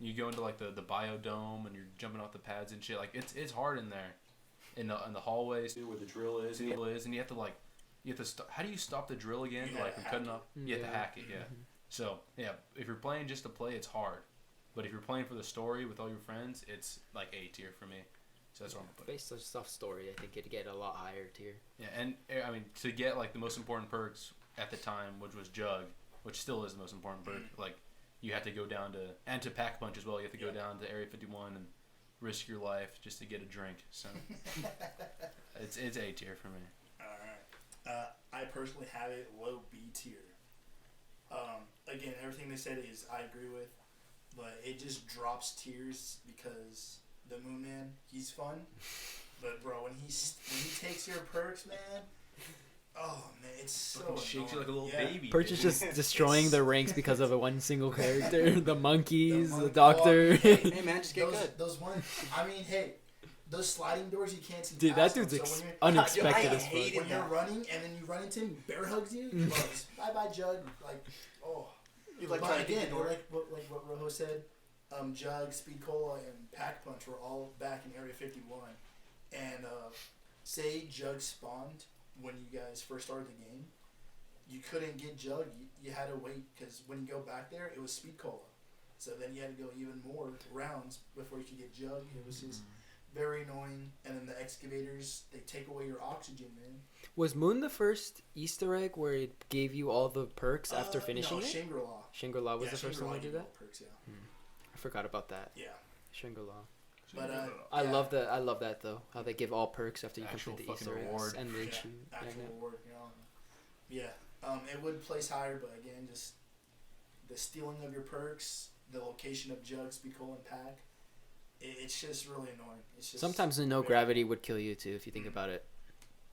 you go into like the biodome and you're jumping off the pads and shit. Like it's hard in there, in the hallways where the drill is, and you have to how do you stop the drill again? You Like gotta from cutting hack off. You have to hack it. Yeah. So yeah, if you're playing just to play, it's hard. But if you're playing for the story with all your friends, it's like A tier for me. So that's what I'm putting. Based on stuff story, I think it'd get a lot higher tier. Yeah, and I mean to get like the most important perks at the time, which was Jug, which still is the most important perk. Like you have to go down to Pack Punch as well. You have to go down to Area 51 and risk your life just to get a drink. So it's A tier for me. Alright. I personally have it low B tier. Again, everything they said is I agree with, but it just drops tiers because the Moon Man, he's fun. But bro, when he takes your perks, man, oh man, it's so Fucking shakes you annoying. like a little Yeah. baby. Perch is dude. just destroying the ranks because of a one single character. The monkeys, the monkey- doctor. oh, hey, Hey man, just get those, good. those one, I mean, hey, those sliding doors you can't see. Dude, that past dude's them, so when you're- unexpected I as fuck. hate when it. you're running and then you run into him, he bear hugs you. Bye bye, Jug. Like, oh. You like But trying to get again, the door. like what Rojo said, Jug, Speed Cola, and Pack Punch were all back in Area 51. And say Jug spawned when you guys first started the game, you couldn't get Jug. You had to wait because when you go back there, it was Speed Cola. So then you had to go even more rounds before you could get Jug. It was just very annoying. And then the excavators, they take away your oxygen, man. Was Moon the first Easter egg where it gave you all the perks after finishing no, it? Shangri-La. Shangri-La was the first Shangri-La one to do gave you that? all perks, yeah. I forgot about that. Yeah. Shangri-La. But I yeah. love that. I love that though. How they give all perks after you Actual complete the fucking Easter reward. eggs and they Yeah, shoot. actual Yeah, reward, you know. Yeah, it would place higher, but again, just the stealing of your perks, the location of Jug, Speed Cola, and Pack, it's just really annoying. It's just Sometimes the no very- gravity would kill you too if you think about it.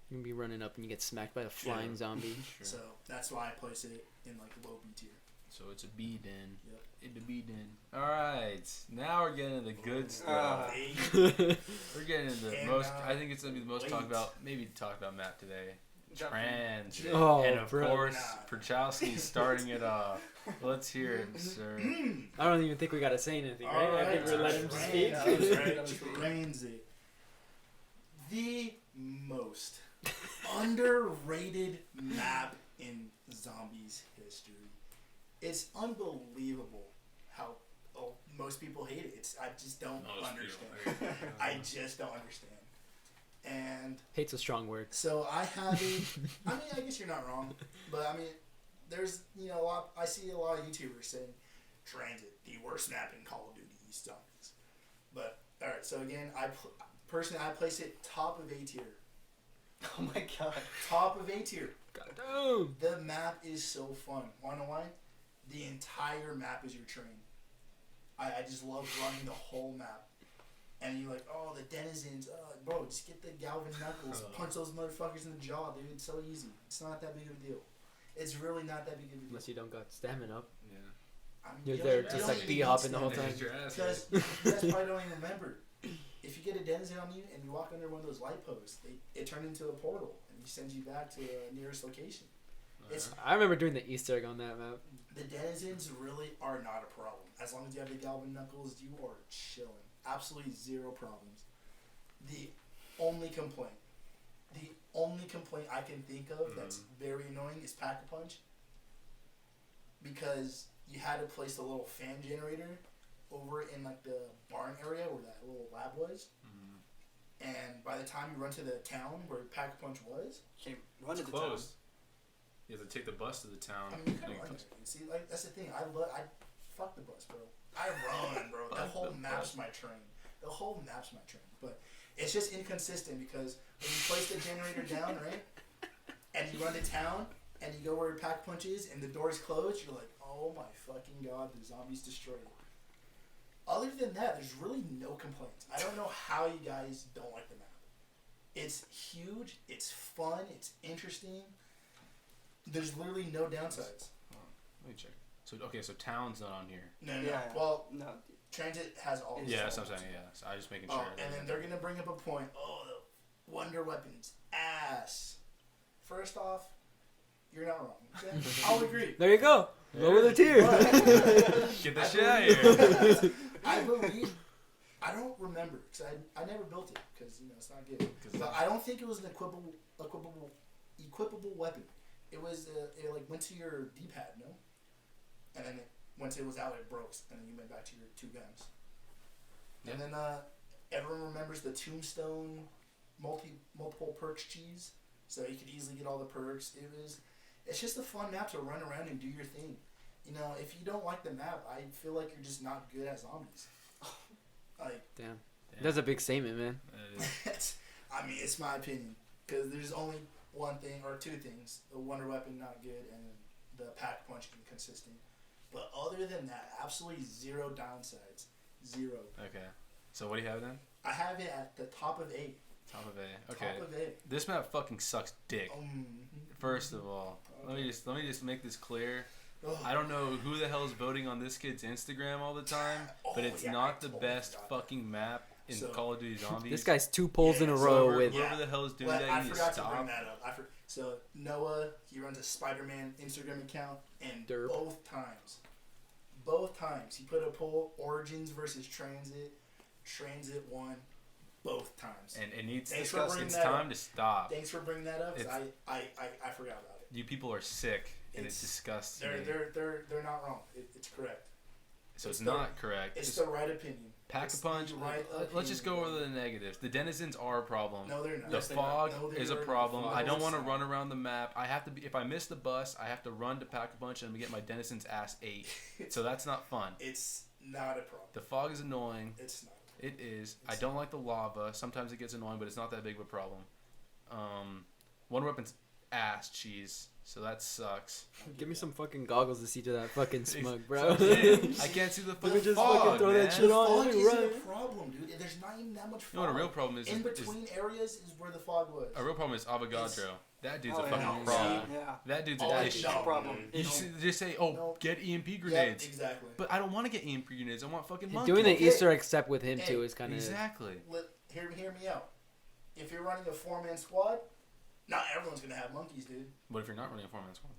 You can be running up and you get smacked by a flying zombie. Sure. So that's why I place it in like the low B tier. So it's a B den. Yep. It's a B den. All right, now we're getting into the good Ah. stuff. Hey, We're getting into the And, most. I think it's gonna be the most wait. talked about. Maybe talk about Matt today. Transit. Oh, and of bro. course, Nah. Perchowski's starting it off. Let's hear it, sir. I don't even think we gotta say anything, right? All I think we're letting him right, speak. Yeah, that was right. Transit. The most underrated map in zombies history. It's unbelievable how most people hate it. I just don't understand. I just don't understand. And Hate's a strong word. so I have it. I mean, I guess you're not wrong, but I mean, there's a lot. I see a lot of YouTubers saying Transit, the worst map in Call of Duty zombies. But all right, so again, personally I place it top of A tier. Oh my god. Top of A tier. Goddamn. The map is so fun. Wanna know why? The entire map is your train. I just love running the whole map. And you're like, oh, the denizens. Bro, just get the Galvin Knuckles. Punch those motherfuckers in the jaw, dude. It's so easy. It's not that big of a deal. It's really not that big of a deal. Unless you don't got stamina up. Yeah. I mean, You're you there don't- just you like don't even D-hopping need the whole stamina. time. Your ass. Because you guys probably don't even remember. If you get a denizen on you and you walk under one of those light posts, it turns into a portal and it sends you back to the nearest location. It's I remember doing the Easter egg on that map. The denizens really are not a problem. As long as you have the Galvin Knuckles, you are chilling. Absolutely zero problems. The only complaint I can think of that's very annoying is Pack-a-Punch. Because you had to place the little fan generator over in like the barn area where that little lab was. And by the time you run to the town where Pack-a-Punch was, Can't run to It's the town. closed. You have to take the bus to the town. I mean, you kind of run there. See, like that's the thing. I fuck the bus, bro. I run, bro. The Fuck whole the map's bus. my train. The whole map's my trend, but it's just inconsistent because when you place the generator down, right, and you run to town, and you go where your pack punch is, and the door's closed, you're like, oh my fucking god, the zombies destroyed it. Other than that, there's really no complaints. I don't know how you guys don't like the map. It's huge, it's fun, it's interesting. There's literally no downsides. Let me check. So town's not on here. No. Yeah. Well, No. Transit has all these. Yeah, that's what I'm saying. Yeah, so I was just making sure. And then they're gonna bring up a point. Oh, the wonder weapons ass. First off, you're not wrong. Okay? I'll agree. There you go. Lower the tier. Get the shit out of here. I believe. I don't remember because I never built it because it's not good. But I don't think it was an equipable weapon. It was it like went to your D-pad, no? And then once it was out, it broke, and then you went back to your two guns. Yeah. And then everyone remembers the tombstone multiple perch cheese, so you could easily get all the perks. It's just a fun map to run around and do your thing. If you don't like the map, I feel like you're just not good at zombies. Damn. That's a big statement, man. I mean, it's my opinion because there's only one thing or two things: the wonder weapon not good, and the pack punch inconsistent. But other than that, absolutely zero downsides. Zero. Okay. So what do you have then? I have it at the top of 8. Top of A. Okay. Top of 8. This map fucking sucks dick. First of all, let me just make this clear. I don't know who the hell is voting on this kid's Instagram all the time, but it's not the best fucking map in Call of Duty Zombies. This guy's 2 polls in a row with. Whoever the hell is doing that, I you need to forgot stop. to bring that up. So Noah, he runs a Spider-Man Instagram account, and Derp. both times he put a poll: Origins versus Transit. Transit won both times. And it needs. It's time to stop. Thanks for bringing that up. 'Cause I forgot about it. You people are sick, and it disgusts me. They're not wrong. It's correct. So it's not correct. It's the right opinion. Pack-a-punch. Let's just go over the negatives. The denizens are a problem. No, they're not. The fog is a problem. No, I don't want to run around the map. I have to be. If I miss the bus, I have to run to Pack-a-punch and get my denizens ass ate. So that's not fun. It's not a problem. The fog is annoying. It's not. It is. I don't like the lava. Sometimes it gets annoying, but it's not that big of a problem. Wonder weapon's ass cheese. So that sucks. Give me some fucking goggles to see through that fucking smug, bro. I can't see the fucking just fog, fucking throw man. that shit on. Fog and isn't run. a problem, dude. There's not even that much fog. You know what a real problem is? In between areas is where the fog was. A real problem is Avogadro. That dude's a yeah. fucking No, problem. Yeah. That dude's Oh, a That's dish. no problem. You just say, get EMP grenades. Yep, exactly. But I don't want to get EMP grenades. I want fucking And monkeys. doing the Okay. Easter egg step with him too is kind of Exactly. Hear me out. If you're running a 4-man squad, not everyone's gonna have monkeys, dude. What if you're not running a 4-man squad?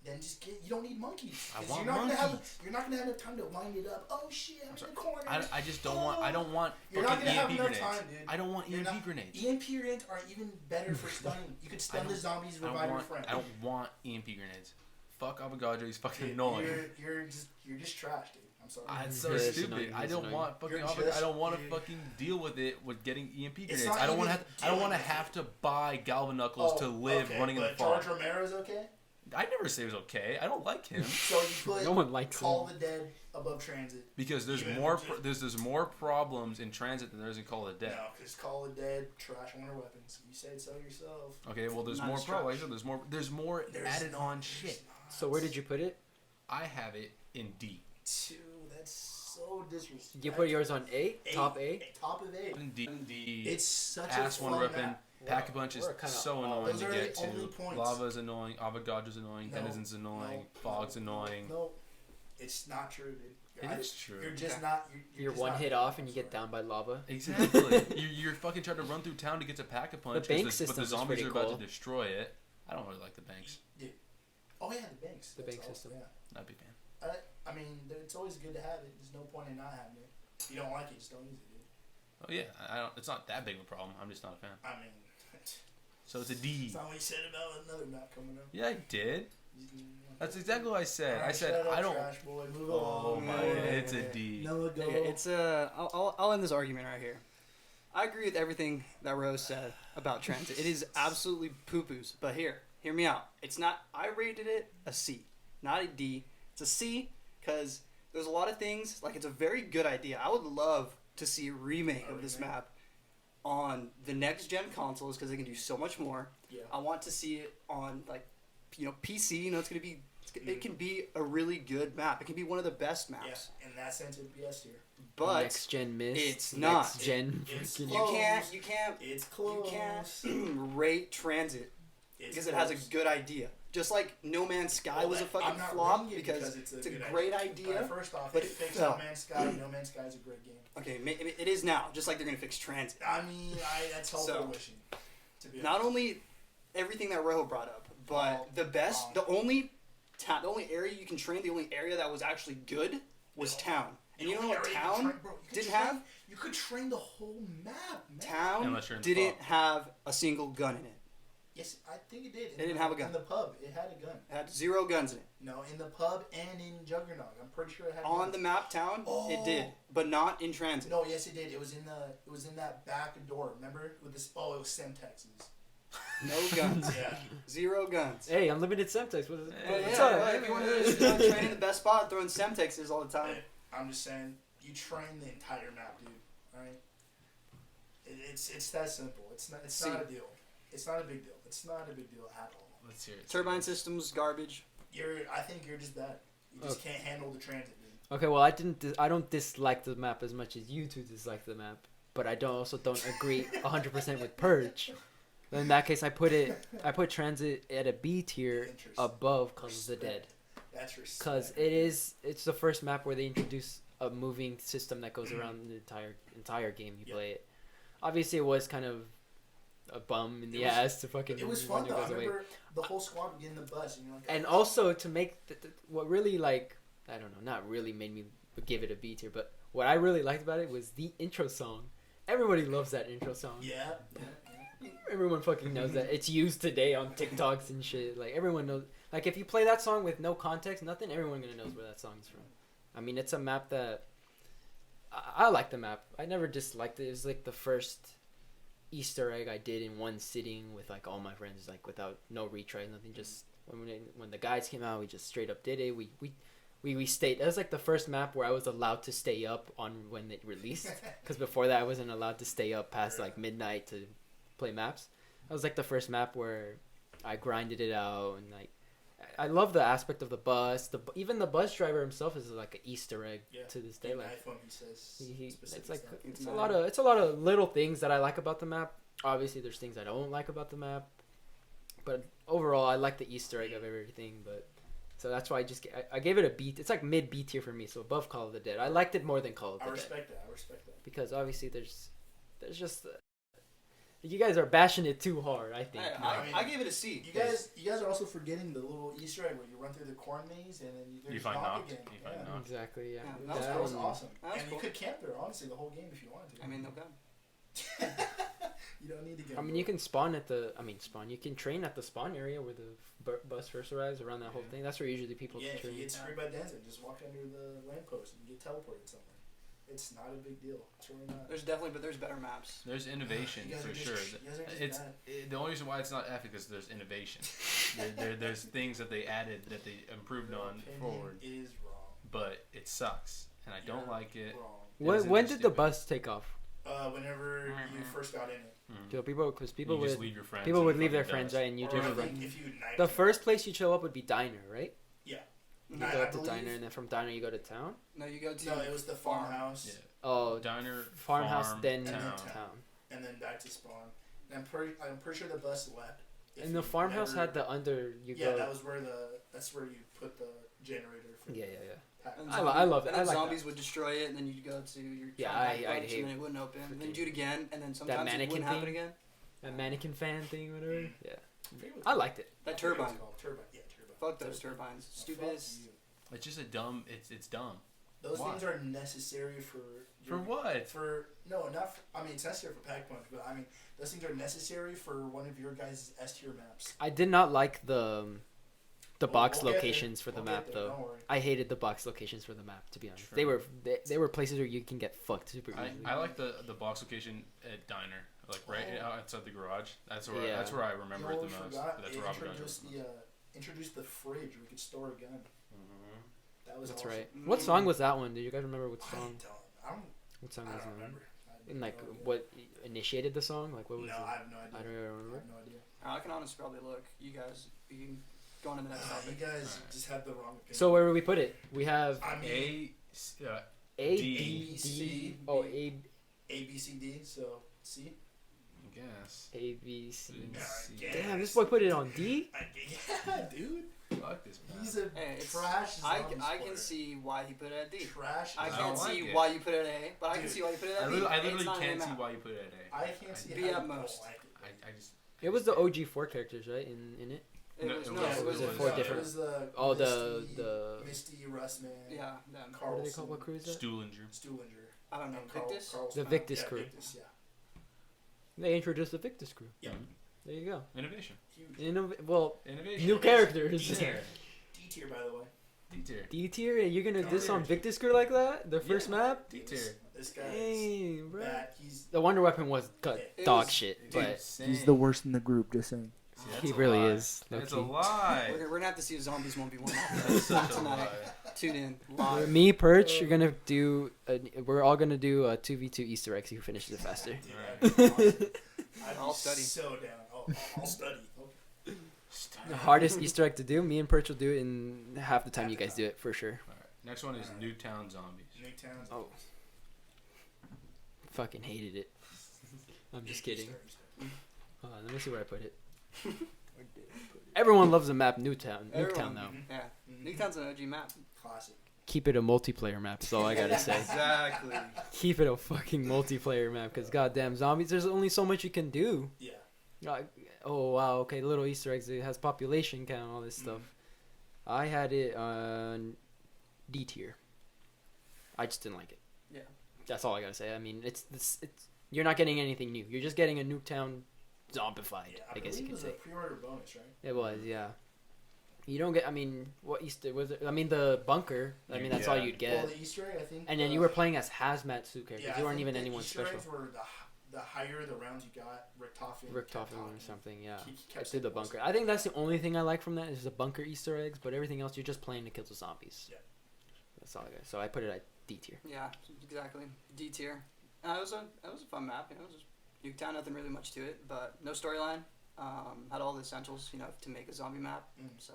Then you don't need monkeys. I 'Cause want you're not monkeys. you're not gonna have enough time to wind it up. Oh shit, I'm in the corner. I just don't want. I don't want You're not fucking gonna have EMP enough grenades. time, dude. I don't want You're EMP not- grenades. EMP grenades are even better for stunning. You could stun the zombies, revive your friend. I don't want EMP grenades. Fuck Avogadro. He's fucking Dude, annoying. You're just trash, dude. I'm sorry. It's so Yeah, it's stupid. annoying, I it's don't annoying. want fucking. You're I don't want to dude. fucking deal with it with getting EMP It's grenades. not I don't want to. even I don't want to dealing with have to buy Galvan Knuckles to live okay, running in the but fog. George Romero's okay. I never say it was okay. I don't like him So you put No one likes Call him. the Dead above Transit. because there's Even more. just- There's more problems in transit than there is in Call of the Dead. No, because Call the Dead trash wonder weapons. You said so yourself. Okay, well, there's Not more as problems. trash. There's more added on there's shit. not. So where did you put it? I have it in D. Dude, that's so disrespectful. You put yours on 8? Top 8? Top of 8. In D. It's such Ass a one fun weapon. map. Pack-a-punch is We're kinda so all- annoying Those to are get the only to. points. Lava's annoying. Avogadro's annoying. No, Denizen's annoying. no, Fog's annoying. No, it's not true, dude. It is true. You're just not. You're just one not- hit off and you I'm get sorry. down by lava. Exactly. you're fucking trying to run through town to get to Pack-a-punch. The bank 'cause but the system is zombies pretty are about cool. to destroy it. I don't really like the banks. Oh yeah, the banks. The That's bank also- system. Yeah. Not a big fan. I mean, it's always good to have it. There's no point in not having it. If you don't like it, just don't use it, dude. Oh yeah, I don't. It's not that big of a problem. I'm just not a fan. I mean, So it's a D. it's not what you said about another map coming up. Yeah, I did. That's exactly what I said. I Alright, said shut up, I don't. Trash boy. Move Oh along. my! It's a D. Noah, go. Okay, it's I'll end this argument right here. I agree with everything that Rose said about transit. It is absolutely poo-poos. But hear me out. It's not. I rated it a C, not a D. It's a C because there's a lot of things. Like, it's a very good idea. I would love to see a remake of this map on the next gen consoles because they can do so much more. Yeah. I want to see it on PC. It's gonna be. It can be a really good map. It can be one of the best maps. Yeah, in that sense, it'd be S tier. But next gen miss. it's not. Next gen. It's freaking- close. You can't. It's close. You can't rate Transit It's because it has a close. good idea. Just like No Man's Sky Well, was a I'm fucking not flop rating it because it's a good great idea. But first off, but it it fixed fell. No Man's Sky. No Man's Sky is a great game. Okay, it is now. Just like they're gonna fix Transit. I mean, that's hopeful So, wishing. To be Not honest. only everything that Rojo brought up, but Oh, the best, oh. the only area you can train, the only area that was actually good was Town. And you know what Town didn't have? You could train the whole map, man. Town Unless you're in the didn't pub. have a single gun in it. Yes, I think it did. It didn't have a gun. In the pub, it had a gun. It had 0 guns in it. No, in the pub and in Juggernaut. I'm pretty sure it had On guns. the map Town, it Oh. did, but not in Transit. No, yes, it did. It was in that back door. Remember with this? Oh, it was Semtex's. No guns. Yeah. 0 guns. Hey, unlimited Semtex. What is it? But What's yeah, up? everyone is training the best spot, throwing Semtexes all the time. Hey, I'm just saying, you train the entire map, dude. All right. It's that simple. It's not a deal. It's not a big deal. It's not a big deal at all. Let's hear it. Turbine systems garbage. I think you're just bad. You just can't handle the transit, dude. Okay, well, I don't dislike the map as much as you two dislike the map, but I also don't agree 100% with Perch. In that case, I put Transit at a B tier Interesting. above Call of the Dead, That's respect. because it's the first map where they introduce a moving system that goes around the entire game you Yep. play it. Obviously, it was kind of a bum in the It was- ass to fucking. It was when fun though. I goes away. remember the whole squad would get in the bus, and you're like, And oh, also to make what really I don't know, not really made me give it a B tier, but what I really liked about it was the intro song. Everybody loves that intro song. yeah. Everyone fucking knows that. It's used today on TikToks and shit. Like everyone knows. Like if you play that song with no context, nothing, everyone gonna knows where that song is from. I mean, it's a map that I like the map. I never disliked it. It was like the first Easter egg I did in one sitting with like all my friends, like without no retries, nothing. Just when the guides came out, we just straight up did it. We stayed. That was like the first map where I was allowed to stay up on when it released. Because before that, I wasn't allowed to stay up past like midnight to play maps. That was like the first map where I grinded it out, and like I love the aspect of the bus. Even the bus driver himself is like an Easter egg Yeah. to this day. In like iPhone, he says specific it's like stuff. it's a lot of little things that I like about the map. Obviously, there's things I don't like about the map, but overall, I like the Easter egg of everything. But so that's why I gave it a B. It's like mid B tier for me, so above Call of the Dead. I liked it more than Call of the I Dead respect that. I respect that. because obviously there's just you guys are bashing it too hard. I think. I gave it a C. You guys are also forgetting the little Easter egg where you run through the corn maze and then You there's find Knock Knock. again. You find Yeah. Knock. Exactly. Yeah. Yeah, That was and- awesome. That was And cool. you could camp there honestly the whole game if you wanted to. I mean, no gun. You don't need to get. I mean, you can spawn at the. You can train at the spawn area where the bus first arrives. Around that whole Yeah. thing. That's where usually people Yeah, if train. you get screwed by dancing, just walk under the lamppost and get teleported somewhere. It's not a big deal. It's really not. There's better maps. There's innovation You guys for are just- sure. you guys are just It's bad. the only reason why it's not F because there's innovation. There's things that they added that they improved Your on opinion forward, is wrong. but it sucks and I don't You're like it. Wrong. When did the stupid. bus take off? Whenever you first got in it. Mhm. So people You just would leave your friends. people and would it leave their fucking friends does. right, and you Or just I run. think if you ignite The them- first place you'd show up would be diner, right? You I go up to believe- diner, and then from diner you go to town. No, you go to No, it was the farmhouse. Yeah. Oh, Diner, farmhouse, farm, then town. town. And then back to spawn. And I'm pretty sure the bus left. If And the you farmhouse never- had the under. You Yeah, go. that was where that's where you put the generator. For Yeah. pack. And I love it. And I then like zombies that. would destroy it, and then you'd go to your Yeah, front I'd bunch, hate and then it wouldn't open. And then you do it again, and then That sometimes it mannequin wouldn't happen thing? again. That mannequin fan thing, whatever. Yeah, I forget what I liked it. That I forget what turbine. it's called. Turbine. Yeah, turbine. Fuck those turbines. Fuck Stupidest. you. It's just a dumb. It's dumb. Those Why? things are necessary for. For what? For no, not. I mean, it's necessary for pack punch, but I mean, those things are necessary for one of your guys' S tier maps. I did not like the box We'll get there. locations for the We'll map get there, though. Don't worry. I hated the box locations for the map, to be honest. True. They were places where you can get fucked super I easily. like the box location at diner, like right Oh. outside the garage. That's where Yeah. I remember it the most. Forgot That's it where Robert got it introduced most. introduced the fridge where we could store a gun. That was That's awesome. right. What song was that one? Do you guys remember what I song? don't. What song I was don't it? remember. And like, No idea. what initiated the song? Like, what was No, it? I have no idea. I don't I remember. have no idea. I can honestly probably look. You guys, you can go on to the next You topic. guys Alright. just had the wrong opinion. So where would we put it? We have I mean, A, D. D, C. D. Oh, A, A, B, C, D. So C. I guess. A, B, C. Didn't see. Yeah. Damn, this boy put it on D. Yeah, dude. Fuck this man. He's a Hey, it's- trash I zombie can supporter. see why he put it at D. Trash. I don't can't like see it. why you put it at A, but I can Dude, see why you put it I at B. literally It's not an A can't see map. why you put it at A. I can't see B how at you most. don't like it. I just. It was the OG 4 characters, right? In it. It No, was it no, was- it was it a was, four uh, different. It was the Oh, Misty, the Misty, Rustman. yeah, them. Carlson, what do they call what crew is that? Stuhlinger. Stuhlinger. I don't know. and Victus. Carlson. The Victus yeah, crew. Victus, yeah. They introduced the Victus crew. Yeah. There you go. Innovation. Huge. Well, Innovation. new characters. D tier. D tier, by the way. D tier. D tier, and you're gonna diss on Garbage. Victus crew like that? The first Yeah. map? D tier. This guy is Dang, bro. bad. He's The Wonder Weapon was It dog was- shit, Dude, but same. worst in the group. Just saying. See, that's he a really lie. is. That's a low-key. lie. We're gonna have to see a zombies 1v1 That's such a tonight. lie. Tune in live. Me, Perch, you're gonna do. We're all gonna do a 2v2 Easter eggs. Who finishes it faster? Dude, Right. that'd be awesome. I'd I'll be study. So down. I'll study. Okay. The hardest Easter egg to do. Me and Perch will do it in half the time you guys do it for sure. All right. Next one is Newtown Zombies. Newtown's. Oh. Fucking hated it. I'm just kidding. Hold on, let me see where I put it. Everyone loves the map Newtown. Newtown Everyone. though. Yeah, Mhm. Newtown's an OG map. Classic. Keep it a multiplayer map. That's all I gotta say. Exactly. Keep it a fucking multiplayer map, cause goddamn zombies, there's only so much you can do. Yeah. Like, oh wow, okay, little Easter eggs. It has population count, all this stuff. I had it on D tier. I just didn't like it. Yeah. That's all I gotta say. I mean, it's you're not getting anything new. You're just getting a Nuketown zombified. Yeah, I guess you believe could it say. was a pre-order bonus, right? It was, yeah. You don't get. I mean, what Easter was it? I mean, the bunker. I mean, that's all Yeah. you'd get. Well, the Easter egg, I think. And then you were playing as hazmat suit characters. Yeah, You I weren't think even the anyone Easter special. eggs were the higher the rounds you got, Rick Toffin. Rick kept Toffin or talking. something, yeah. He kept I did saying the it wasn't. bunker. I think that's the only thing I like from that is the bunker Easter eggs, but everything else you're just playing to kill the zombies. Yeah. That's all I got. So I put it at D tier. Yeah, exactly. D tier. It was a fun map. You know, it was just Nuketown. Nothing really much to it, but no storyline. Had all the essentials, you know, to make a zombie map. Mm. So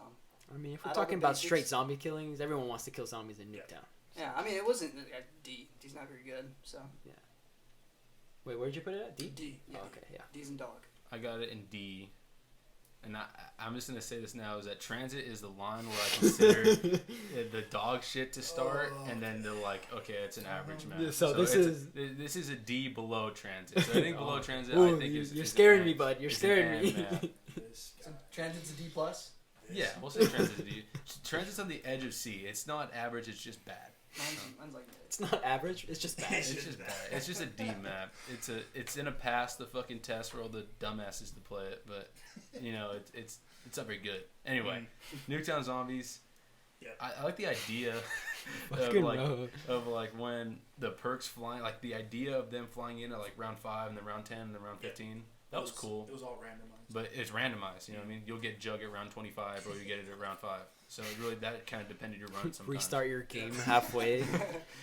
I mean, if I we're don't talking think about basics- straight zombie killings, everyone wants to kill zombies in Yeah. Nuketown. yeah, I mean, it wasn't D. D's not very good. So Wait, where'd you put it at? D? D. Yeah. Oh, okay, yeah. D's and dog. I got it in D. And I'm just gonna say this now is that transit is the line where I consider the dog shit to start, and then they're like, okay, it's an average map. Yeah, so this this is a D below transit. So I think below transit, Ooh, I think you're is scaring an me, A- bud. You're is an scaring A me. map. This So guy. Transit's a D plus. Yeah, we'll say transit's a D. Transit's on the edge of C. It's not average. It's just bad. Mine's like It's not average. It's just bad. It's just bad. It's just a D map. It's in a pass the fucking test for all the dumbasses to play it, but you know it's not very good. Anyway, Nuketown Zombies. Yeah. I like the idea of Fucking like no. when the perks flying, like the idea of them flying in at like round 5 and then round 10 and then round 15. That was cool. It was all randomized. But it's randomized, you know what I mean? You'll get Jug at round 25 or you get it at round 5. So it really, that kind of depended your run sometimes. Restart your game halfway.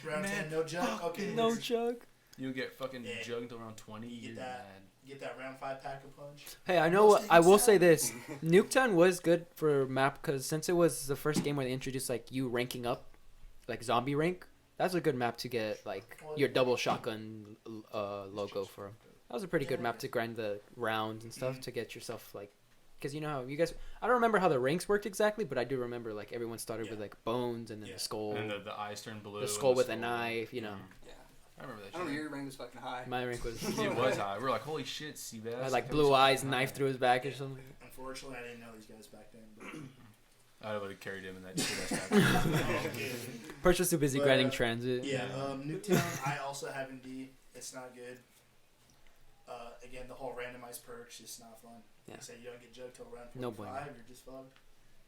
Round Man, 10, no jump. Okay. No let's chug. You'll get fucking Yeah. Jug until round 20. You get You're that. mad. get that round 5 pack a punch. Hey, I know what I will say this. Nuketown was good for map because since it was the first game where they introduced like you ranking up, like zombie rank. That's a good map to get like your double shotgun logo for 'em. That was a pretty good map to grind the rounds and stuff to get yourself like, because you know how you guys. I don't remember how the ranks worked exactly, but I do remember like everyone started with like bones and then the skull, And the eyes turn blue. the and skull with a skull. knife. You know, Yeah. I remember that I remember shit. your rank was fucking high. my rank was. It was high. We were like, holy shit, Sebas. I had like blue eyes, knife through his back or something. Unfortunately, I didn't know these guys back then. But I would have carried him in that shit. Perch was too busy But, grinding transit. yeah, Nuketown, I also have in D. It's not good. Again, the whole randomized perks just not fun. Yeah. You say you don't get Jug till round 45, No bueno. you're just fucked.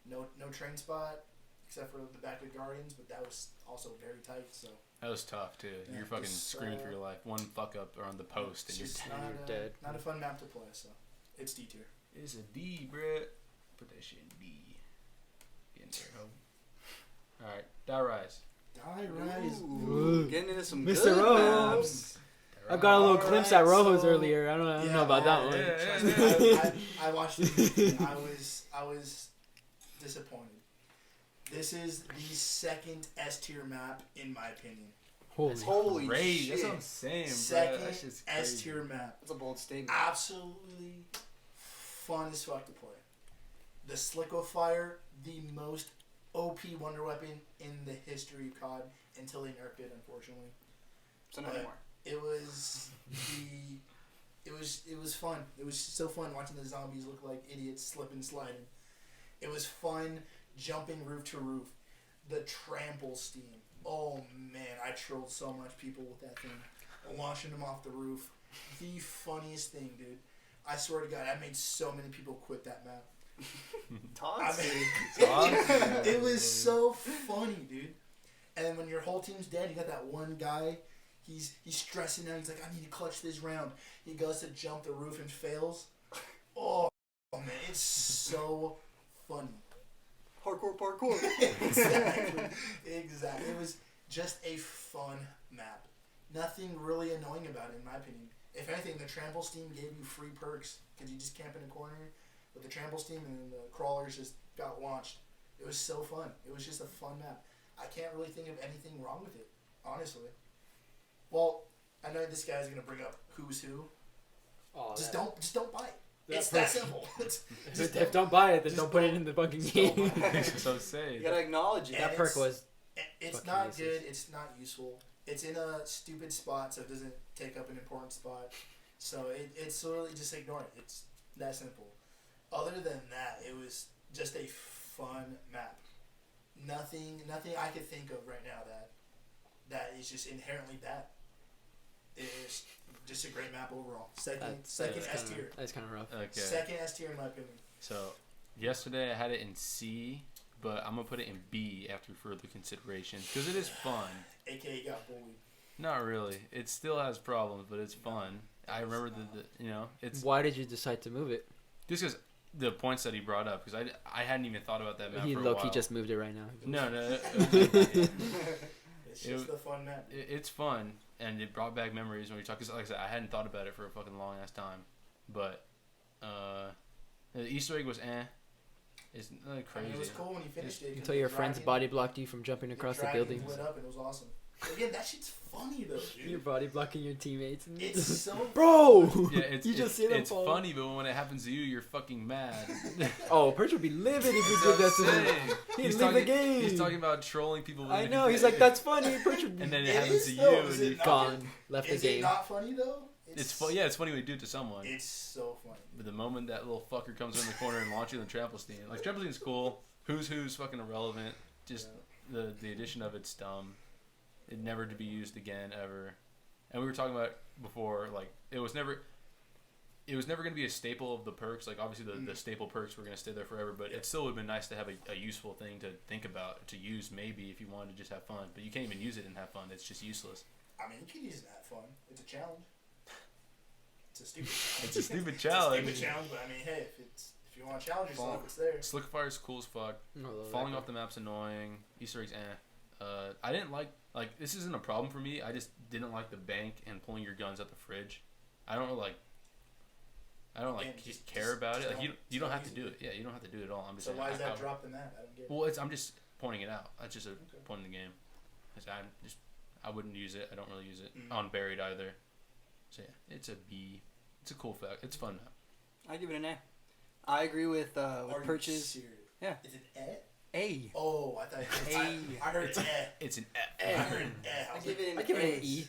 No train spot, except for the back of Guardians, but that was also very tight. So That was tough, too. Yeah, You're fucking just, screaming for your life. One fuck up or on the post and it's you're just dead. not, You're dead. not a fun map to play. So it's D tier. It's a D, bruh. Put that shit in D. Get in there, ho. Alright, Die Rise. Die high rise. Ooh, getting into some Mr. good Rojo. maps. I've got a little Alright, glimpse at Rojo's so- earlier. I don't know about that one. Trust me, I watched it. I was disappointed. This is the second S tier map in my opinion. Holy. Great. shit. That's what I'm saying, bro. Second That shit's S crazy. tier map. That's a bold statement. Absolutely fun as fuck to play. The Slickifier, the most OP wonder weapon in the history of COD until they nerfed it, unfortunately. So no But more. It was it was fun. It was so fun watching the zombies look like idiots slipping sliding. It was fun jumping roof to roof. The trample steam. Oh man, I trolled so much people with that thing. Launching them off the roof. The funniest thing, dude. I swear to God, I made so many people quit that map. Toxic. It was so funny, dude. And then when your whole team's dead, you got that one guy. He's stressing out. He's like, I need to clutch this round. He goes to jump the roof and fails. Oh man, it's so funny. Parkour. Exactly. It was just a fun map. Nothing really annoying about it, in my opinion. If anything, the trample steam gave you free perks because you just camp in a corner with the trample steam and then the crawlers just got launched. It was so fun. It was just a fun map. I can't really think of anything wrong with it, honestly. Well, I know this guy's gonna bring up who's who. Oh, Just don't buy it. that It's perk. that simple. If don't buy it, then just don't put it don't- in the fucking just game. don't buy it. That's what I'm saying. You gotta acknowledge it. And That perk it's- was It's fucking not useless. good. It's not useful. It's in a stupid spot, so it doesn't take up an important spot. So it's literally just ignore it. It's that simple. Other than that, it was just a fun map. Nothing I could think of right now that is just inherently bad. It's just a great map overall. Second S tier. That's kind of rough. Okay. Second S tier in my opinion. So, yesterday I had it in C, but I'm gonna put it in B after further consideration because it is fun. AKA got bullied. Not really. It still has problems, but it's fun. I remember it's Why did you decide to move it? just because the points that he brought up because I hadn't even thought about that map He for a low-key while. just moved it right now. No. It's just the fun map. It's fun, and it brought back memories when we talked. Cause like I said, I hadn't thought about it for a fucking long ass time, but the Easter egg was It's not I mean, crazy. it was cool when you finished it. Until your friends body blocked you from jumping across the dragon buildings. lit up and it was awesome. Again, that shit's funny though, dude. Your body blocking your teammates. It's so Bro! Yeah, it's you just see them it's fall. funny, but when it happens to you, you're fucking mad. Oh, Perch would be livid if we That's did what that I'm to him. saying. He'd He's leave talking, the game. He's talking about trolling people. I with know. it. He's like, that's funny. Perch would be And then it It happens is, to though. you, Is and it you not? gone. Left the Is game. it not funny though? it's fun. Yeah, it's funny when you do it to someone. It's so funny. But the moment that little fucker comes in the corner and launches the trample steam, like trample steam's cool. Who's fucking irrelevant. Just the addition of it's dumb. It never to be used again ever. And we were talking about before, like it was never going to be a staple of the perks. Like obviously the staple perks were going to stay there forever, but it still would have been nice to have a useful thing to think about, to use maybe if you wanted to just have fun. But you can't even use it and have fun. It's just useless. I mean, you can use it to have fun. It's a challenge. It's a stupid challenge. It's a stupid It's challenge. a stupid challenge, but I mean, hey, if you want to challenge yourself, it's there. Slickfire's cool as fuck. Falling off the map's annoying. Easter eggs, I didn't like this isn't a problem for me. I just didn't like the bank and pulling your guns out the fridge. I don't Yeah, just care about it. Like you don't have to use do it. Yeah, you don't have to do it at all. I'm just So saying, why is that drop the map? I don't get it. Well, I'm just pointing it out. That's just a point in the game. 'Cause I wouldn't use it. I don't really use it on buried either. So yeah, it's a B. It's a cool fact. It's fun map. I give it an A. I agree with Are you Perch's. serious? Yeah. Is it eh? A. Oh, I thought A. I heard eh. It's an I F. heard eh. I was give like, it an I give it an A. E.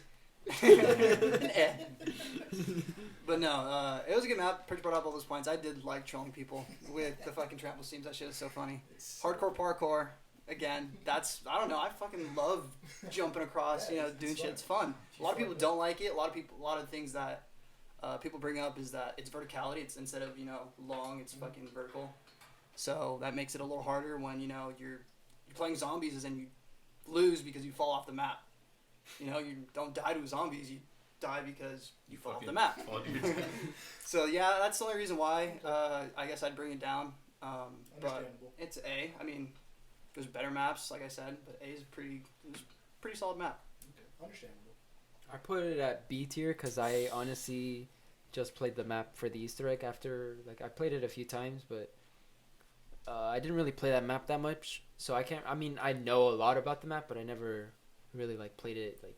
An A. But no, it was a good map. Perch brought up all those points. I did like trolling people with the fucking trample steams. That shit is so funny. it's- Hardcore parkour. Again, I don't know. I fucking love jumping across. Yeah, Doing it's shit. fun. It's fun. It's A lot of fun, people yeah. don't like it. A lot of things that people bring up is that it's verticality. It's instead of long, it's fucking vertical. So that makes it a little harder when you're playing zombies and you lose because you fall off the map. You don't die to zombies. You die because you fall off the map. So yeah, that's the only reason why. I guess I'd bring it down. But Understandable. it's A. I mean, there's better maps, like I said, but A is pretty solid map. Okay. Understandable. I put it at B tier because I honestly just played the map for the Easter egg after, like, I played it a few times, but I didn't really play that map that much, so I can't. I mean, I know a lot about the map, but I never really like played it. Like,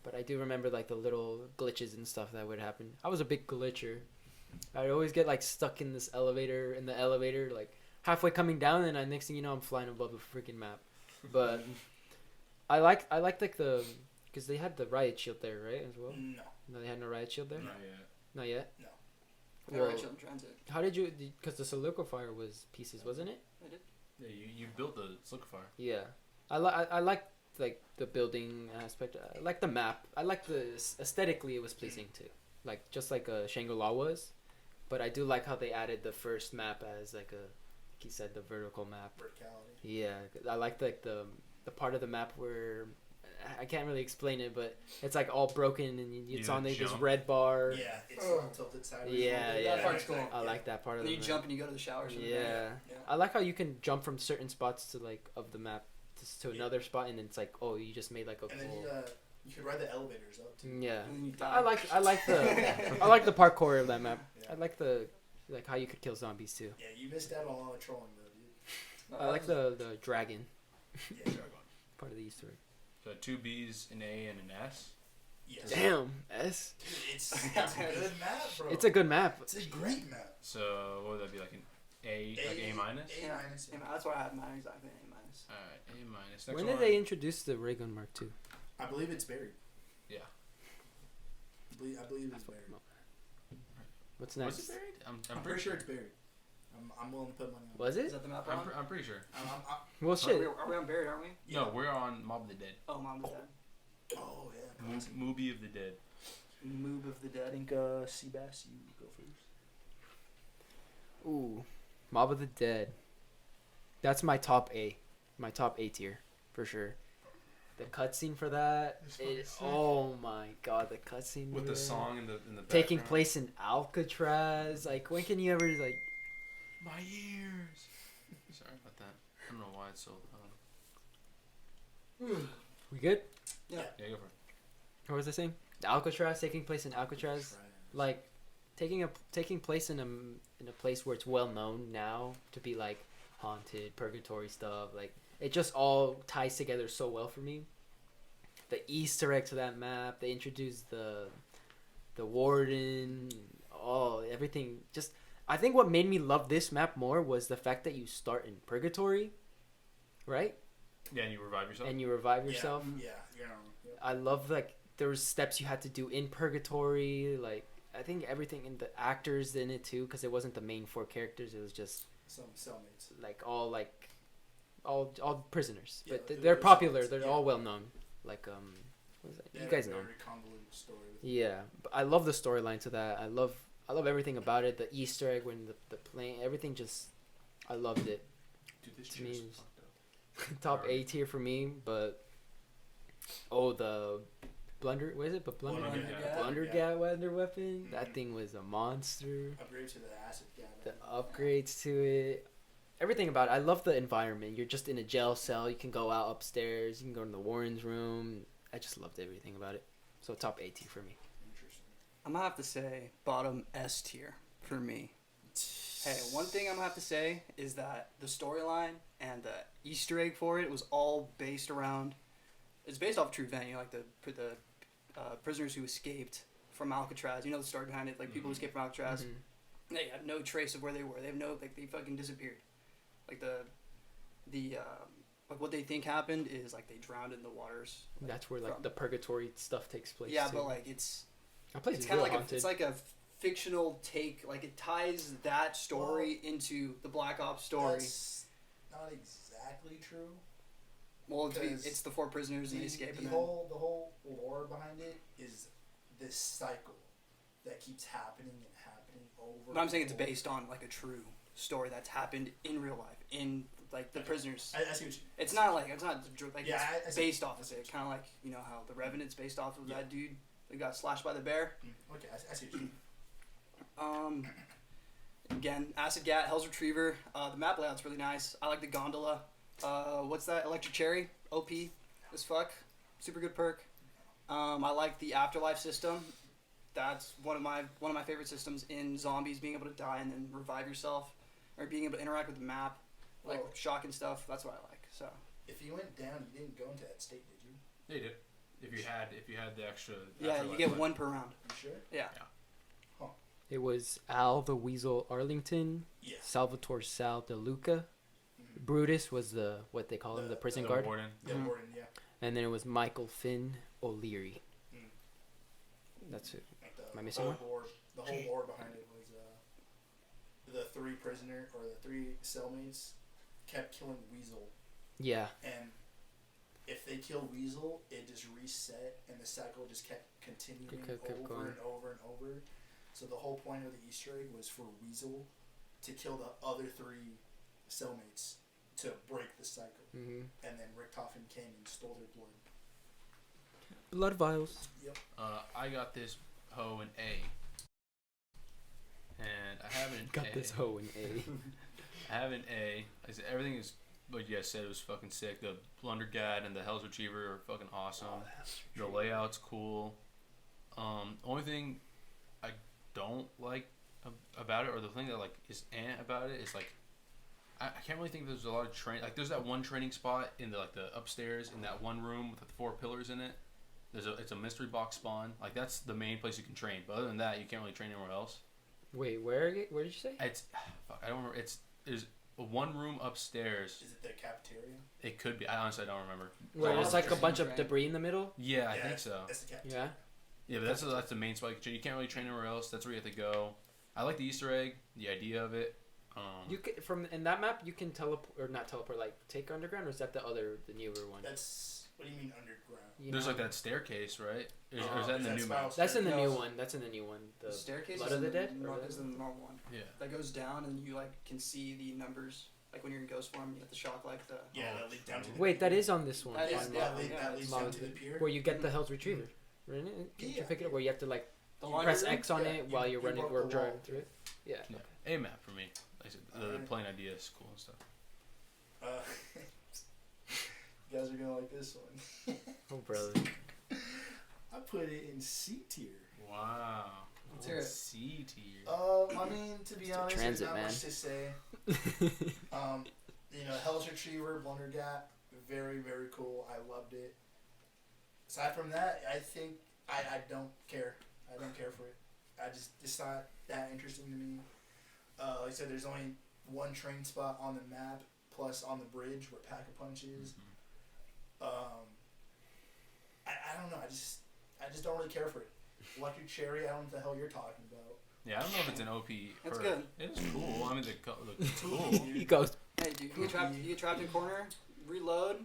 but I do remember like the little glitches and stuff that would happen. I was a big glitcher. I'd always get like stuck in this elevator, like halfway coming down, and next thing you know, I'm flying above the freaking map. But I liked like the because they had the riot shield there, right, as well. No, they had no riot shield there. Not yet. Not yet. No. Well, right, shield in transit. How did you? Because the solidifier was pieces, wasn't it? I did. Yeah, you built the solidifier. Yeah, I like the building aspect. I like the map. I like the aesthetically it was pleasing too. Like just like Shangri-La was, but I do like how they added the first map as like he said, the vertical map. Verticality. Yeah, I like like the part of the map where I can't really explain it, but it's like all broken and it's on like this red bar. Yeah, it's on tilted sideways. Yeah, That part's cool. I like that part of And the you map. jump and you go to the shower. Yeah. I like how you can jump from certain spots to like of the map to another spot, and it's like, oh, you just made like a And then cool. you could ride the elevators up too. Yeah, And then you die. I like the I like the parkour of that map. Yeah. I like the like how you could kill zombies too. Yeah, you missed out on a lot of trolling though, dude. I like the dragon Yeah, part of the Easter egg. So 2 B's, an A, and an S. yes. Damn, S. Dude, it's a good map, bro. It's a good map. It's a great map. So what would that be, like an A, like A minus? A minus. Yeah, that's why I have mine exactly A minus. All right, A minus. When did they introduce the ray gun Mark II? I believe it's buried. Yeah. I believe it's buried. What's Was next? it buried? I'm I'm pretty sure it's buried. I'm willing to put money on it. Was Is it? that the map we're on? I'm pretty sure. Well, shit. Are we on Buried, aren't we? No, we're on Mob of the Dead. Oh, Mom is dead. Oh, yeah. Movie of the Dead. Moob of the I Dead. think, Sebas, you go first. Ooh, Mob of the Dead. That's my top A. My top A tier, for sure. The cutscene for that. It's fucking It, sick. oh my god, the cutscene. With the man. song in the background. Taking place in Alcatraz. Like, when can you ever, like. My ears. Sorry about that. I don't know why it's so loud. We good? Yeah. Yeah, go for it. What was I saying? Alcatraz, taking place in Alcatraz. Like, taking place in a place where it's well known now to be like haunted, purgatory stuff. Like, it just all ties together so well for me. The Easter egg to that map. They introduced the warden. Everything. Just, I think what made me love this map more was the fact that you start in purgatory, right? Yeah, and you revive yourself. And you revive yourself. Yeah, you're not wrong. Yep. I love like there was steps you had to do in purgatory. Like, I think everything in the actors in it too, because it wasn't the main 4 characters. It was just Some cellmates. all prisoners, Yeah, but like they're those popular. cellmates, They're yeah. all well known. Like what is that? They You had guys a know. very convoluted story. Yeah, but I love the storyline to that. I love everything about it. The Easter egg when the plane, everything just, I loved it. Dude, this to chair me is is- fucked up. Top A tier for me, but the blunder, what is it? But Blundergat. Wonder weapon. That thing was a monster. Upgrade to the acid gas. The upgrades to it, everything about it. I love the environment. You're just in a jail cell. You can go out upstairs. You can go to the warden's room. I just loved everything about it. So top A tier for me. Interesting. I'm gonna have to say bottom S tier for me. Hey, one thing I'm gonna have to say is that the storyline and the Easter egg for it was all based around. It's based off a true event. You know, like the prisoners who escaped from Alcatraz. You know the story behind it. Like people who escaped from Alcatraz. Mhm. They have no trace of where they were. They have no, like, they fucking disappeared. Like like what they think happened is like they drowned in the waters. Like, That's where like from- the purgatory stuff takes place. Yeah, too. but like it's that place it's is kind real of like haunted. it's like a fictional take. Like it ties that story into the Black Ops story. That's not exactly true. Well, because it's the 4 prisoners and they escape. The And whole lore behind it is this cycle that keeps happening and happening over. but I'm saying it's and over. based on like a true story that's happened in real life in like the Okay. prisoners. I see what you. It's not like Yeah, I it's see. based off of it. Kind of like, you know how the Revenant's based off of that dude that got slashed by the bear. Okay, I see what you. Again, Acid Gat, Hell's Retriever. The map layout's really nice. I like the gondola. What's that? Electric Cherry. OP as fuck. super good perk. I like the afterlife system. That's one of my favorite systems in zombies. Being able to die and then revive yourself, or being able to interact with the map, like Well, shock and stuff. That's what I like. So if you went down, you didn't go into that state, did you? Yeah, you did. If you had the extra. yeah, you afterlife get life. one per round. You sure? Yeah. It was Al the Weasel Arlington, Yes. Salvatore Sal De Luca. Mhm. Brutus was the what they call him, the prison The guard, warden. The Mhm. warden, yeah. and then it was Michael Finn O'Leary. Mm. That's it. Like the Am I missing whole one? lore, the whole lore behind it was the three cellmates kept killing Weasel, Yeah. and if they kill Weasel, it just reset, and the cycle just kept continuing Kept over going. and over and over. So the whole point of the Easter egg was for Weasel to kill the other three cellmates to break the cycle, Mm-hmm. and then Richtofen came and stole their blood. Blood vials. Yep. I got this hoe an A. And I have an Got A. this hoe in A. I have an A. I said, everything is what you guys said was fucking sick. The Blundergat and the Hell's Retriever are fucking awesome. The layout's cool. Only thing I don't like about it, or the thing that like is about it, is like I can't really think there's a lot of like there's that one training spot in the like the upstairs in that one room with the 4 pillars in it. It's a mystery box spawn. Like that's the main place you can train. But other than that, you can't really train anywhere else. Wait, where did you say? It's fuck, I don't remember. There's one room upstairs. Is it the cafeteria? It could be. I honestly don't remember. Where there's like a Training, bunch of right? debris in the middle. Yeah, I Yeah, think so. That's the cafeteria. Yeah. Yeah, but that's the main spot you can train. You can't really train anywhere else. That's where you have to go. I like the Easter egg, the idea of it. You can from in that map you can teleport or not teleport, like take underground, or is that the newer one? That's what do you mean underground? You There's know? like that staircase, right? Or is that in the new Spiral map? That's in the new No. one. That's in the new one. The staircase Blood is of the in Dead? No, Or is the normal one. Yeah. That goes down and you like can see the numbers. Like when you're in ghost form, you have to shock like the. Yeah, that leads down to the Wait, that pier. is on this one. That is- On yeah, that, lead, yeah, that leads it's down to the pier. where you get the Hell's Retriever. Right? Can you Yeah. pick it up where you have to like The You laundry press room? X on Yeah, it you- while you're you running broke or the driving wall. through it? Yeah. Yeah. A map for me. Like I said, the Alright. playing idea is cool and stuff. You guys are gonna like this one. Oh brother. I put it in C tier. Wow. Let's hear it. C tier. I mean, to be It's a honest, transit, there's not man. much to say. Hell's Retriever, Blundergat, very, very cool. I loved it. Aside from that, I think I don't care. I don't care for it. It's not that interesting to me. Like I said, there's only one train spot on the map, plus on the bridge where Pack-a-Punch is. I don't know. I just don't really care for it. Electric Cherry, I don't know what the hell you're talking about. Yeah, I don't know if it's an OP. It's perk. good. It is cool. I mean, it's cool. He goes. Hey, dude, you get trapped in corner, reload.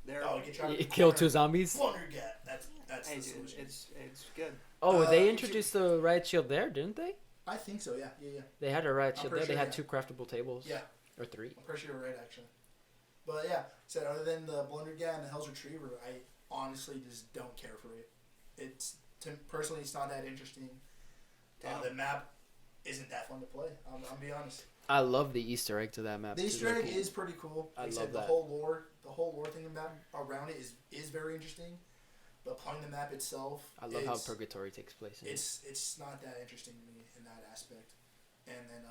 There. Oh, get trapped in You the kill corner. 2 zombies. Blundergat. That's Hey, the dude, solution. it's good. Oh, Uh, they you introduced the riot shield there, didn't they? I think so. Yeah. They had a riot I'm shield there. pretty They sure, had yeah. 2 craftable tables. Yeah. Or 3. I'm pretty sure you're right, actually. But yeah, so other than the Blundergat and the Hell's Retriever, I honestly just don't care for it. Personally, it's not that interesting. Damn. The map isn't that fun to play. I'm be honest. I love the Easter egg to that map. The It's Easter really egg cool. is pretty cool. I Like love said, that. the whole lore thing around it is very interesting. But playing the map itself, I love how Purgatory takes place. In it. it's not that interesting to me in that aspect. And then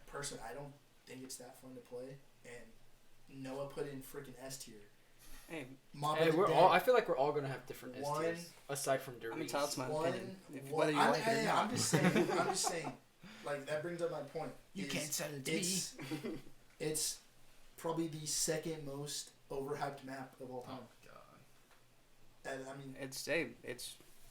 person, I don't think it's that fun to play. And Noah put in freaking S tier. Hey, Mob Hey, of the we're Dead. all. I feel like we're all gonna have different S One- tiers aside from Derice. I'm entitled to my One, opinion. Whether you I'm, like it or not. I'm just saying. I'm just saying. Like that brings up my point. sell it It's probably the second most overhyped map of all Oh time. god. And, I mean, It's You're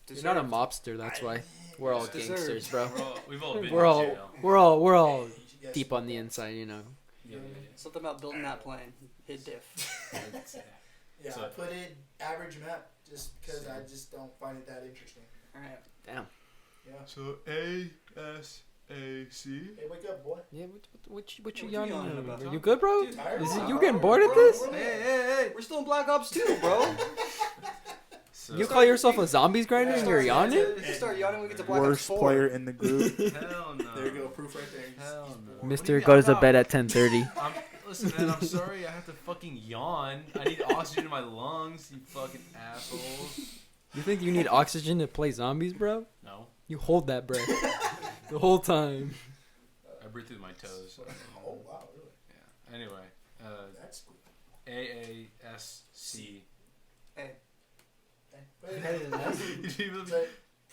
deserved. not a mobster, that's why. We're all It's deserved. gangsters, bro. We've all been We're in all jail. we're all you guys- deep on the inside, you know. Yeah. Something about building that plane. Hit diff. Yeah, So- I put in average map just because I just don't find it that interesting. All right. Damn. Yeah. So A-S-A-C. Hey, wake up, boy. Yeah, what you What you yawning yawning about? about? You good, bro? Dude, Tired? Is it, Wow. you getting bored at this? Hey, we're still in Black Ops 2, bro. So You call yourself a zombies grinder and you're yawning? If you start yawning, we get to Black Ops 4. in the group. Hell no. There you go, proof right there. Hell no. Mister goes to bed at 10:30. Listen, man, I'm sorry I have to fucking yawn. I need oxygen in my lungs, you fucking assholes. You think you need oxygen to play zombies, bro? No. You hold that breath the whole time. I breathe through my toes. Oh, wow, really? Yeah. Anyway, That's cool. AASC. Hey. But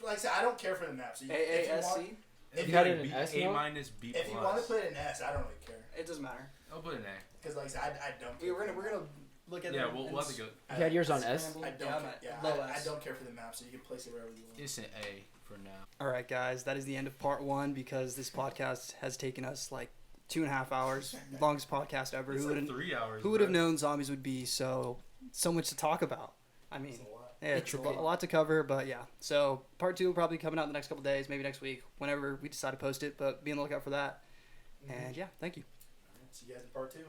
like I said, I don't care for the maps. So AASC. If You had it in S A now? minus B If you want to put it in S, I don't really care. It doesn't matter. I'll put an A. Because like I said, I don't. We're gonna look at Yeah, it. we'll have to go. You had yours on S? I don't. Yeah, I'm Yeah, at low I S. don't care for the map, so you can place it wherever you want. It's an A for now. All right, guys, that is the end of part 1 because this podcast has taken us like 2.5 hours, longest podcast ever. It's Who like would 3 hours. who would have bro. known zombies would be so much to talk about? I mean, It's a lot. yeah, it's a lot to cover, but yeah. So part 2 will probably be coming out in the next couple days, maybe next week, whenever we decide to post it. But be on the lookout for that. And yeah, thank you. All right, see you guys in part 2.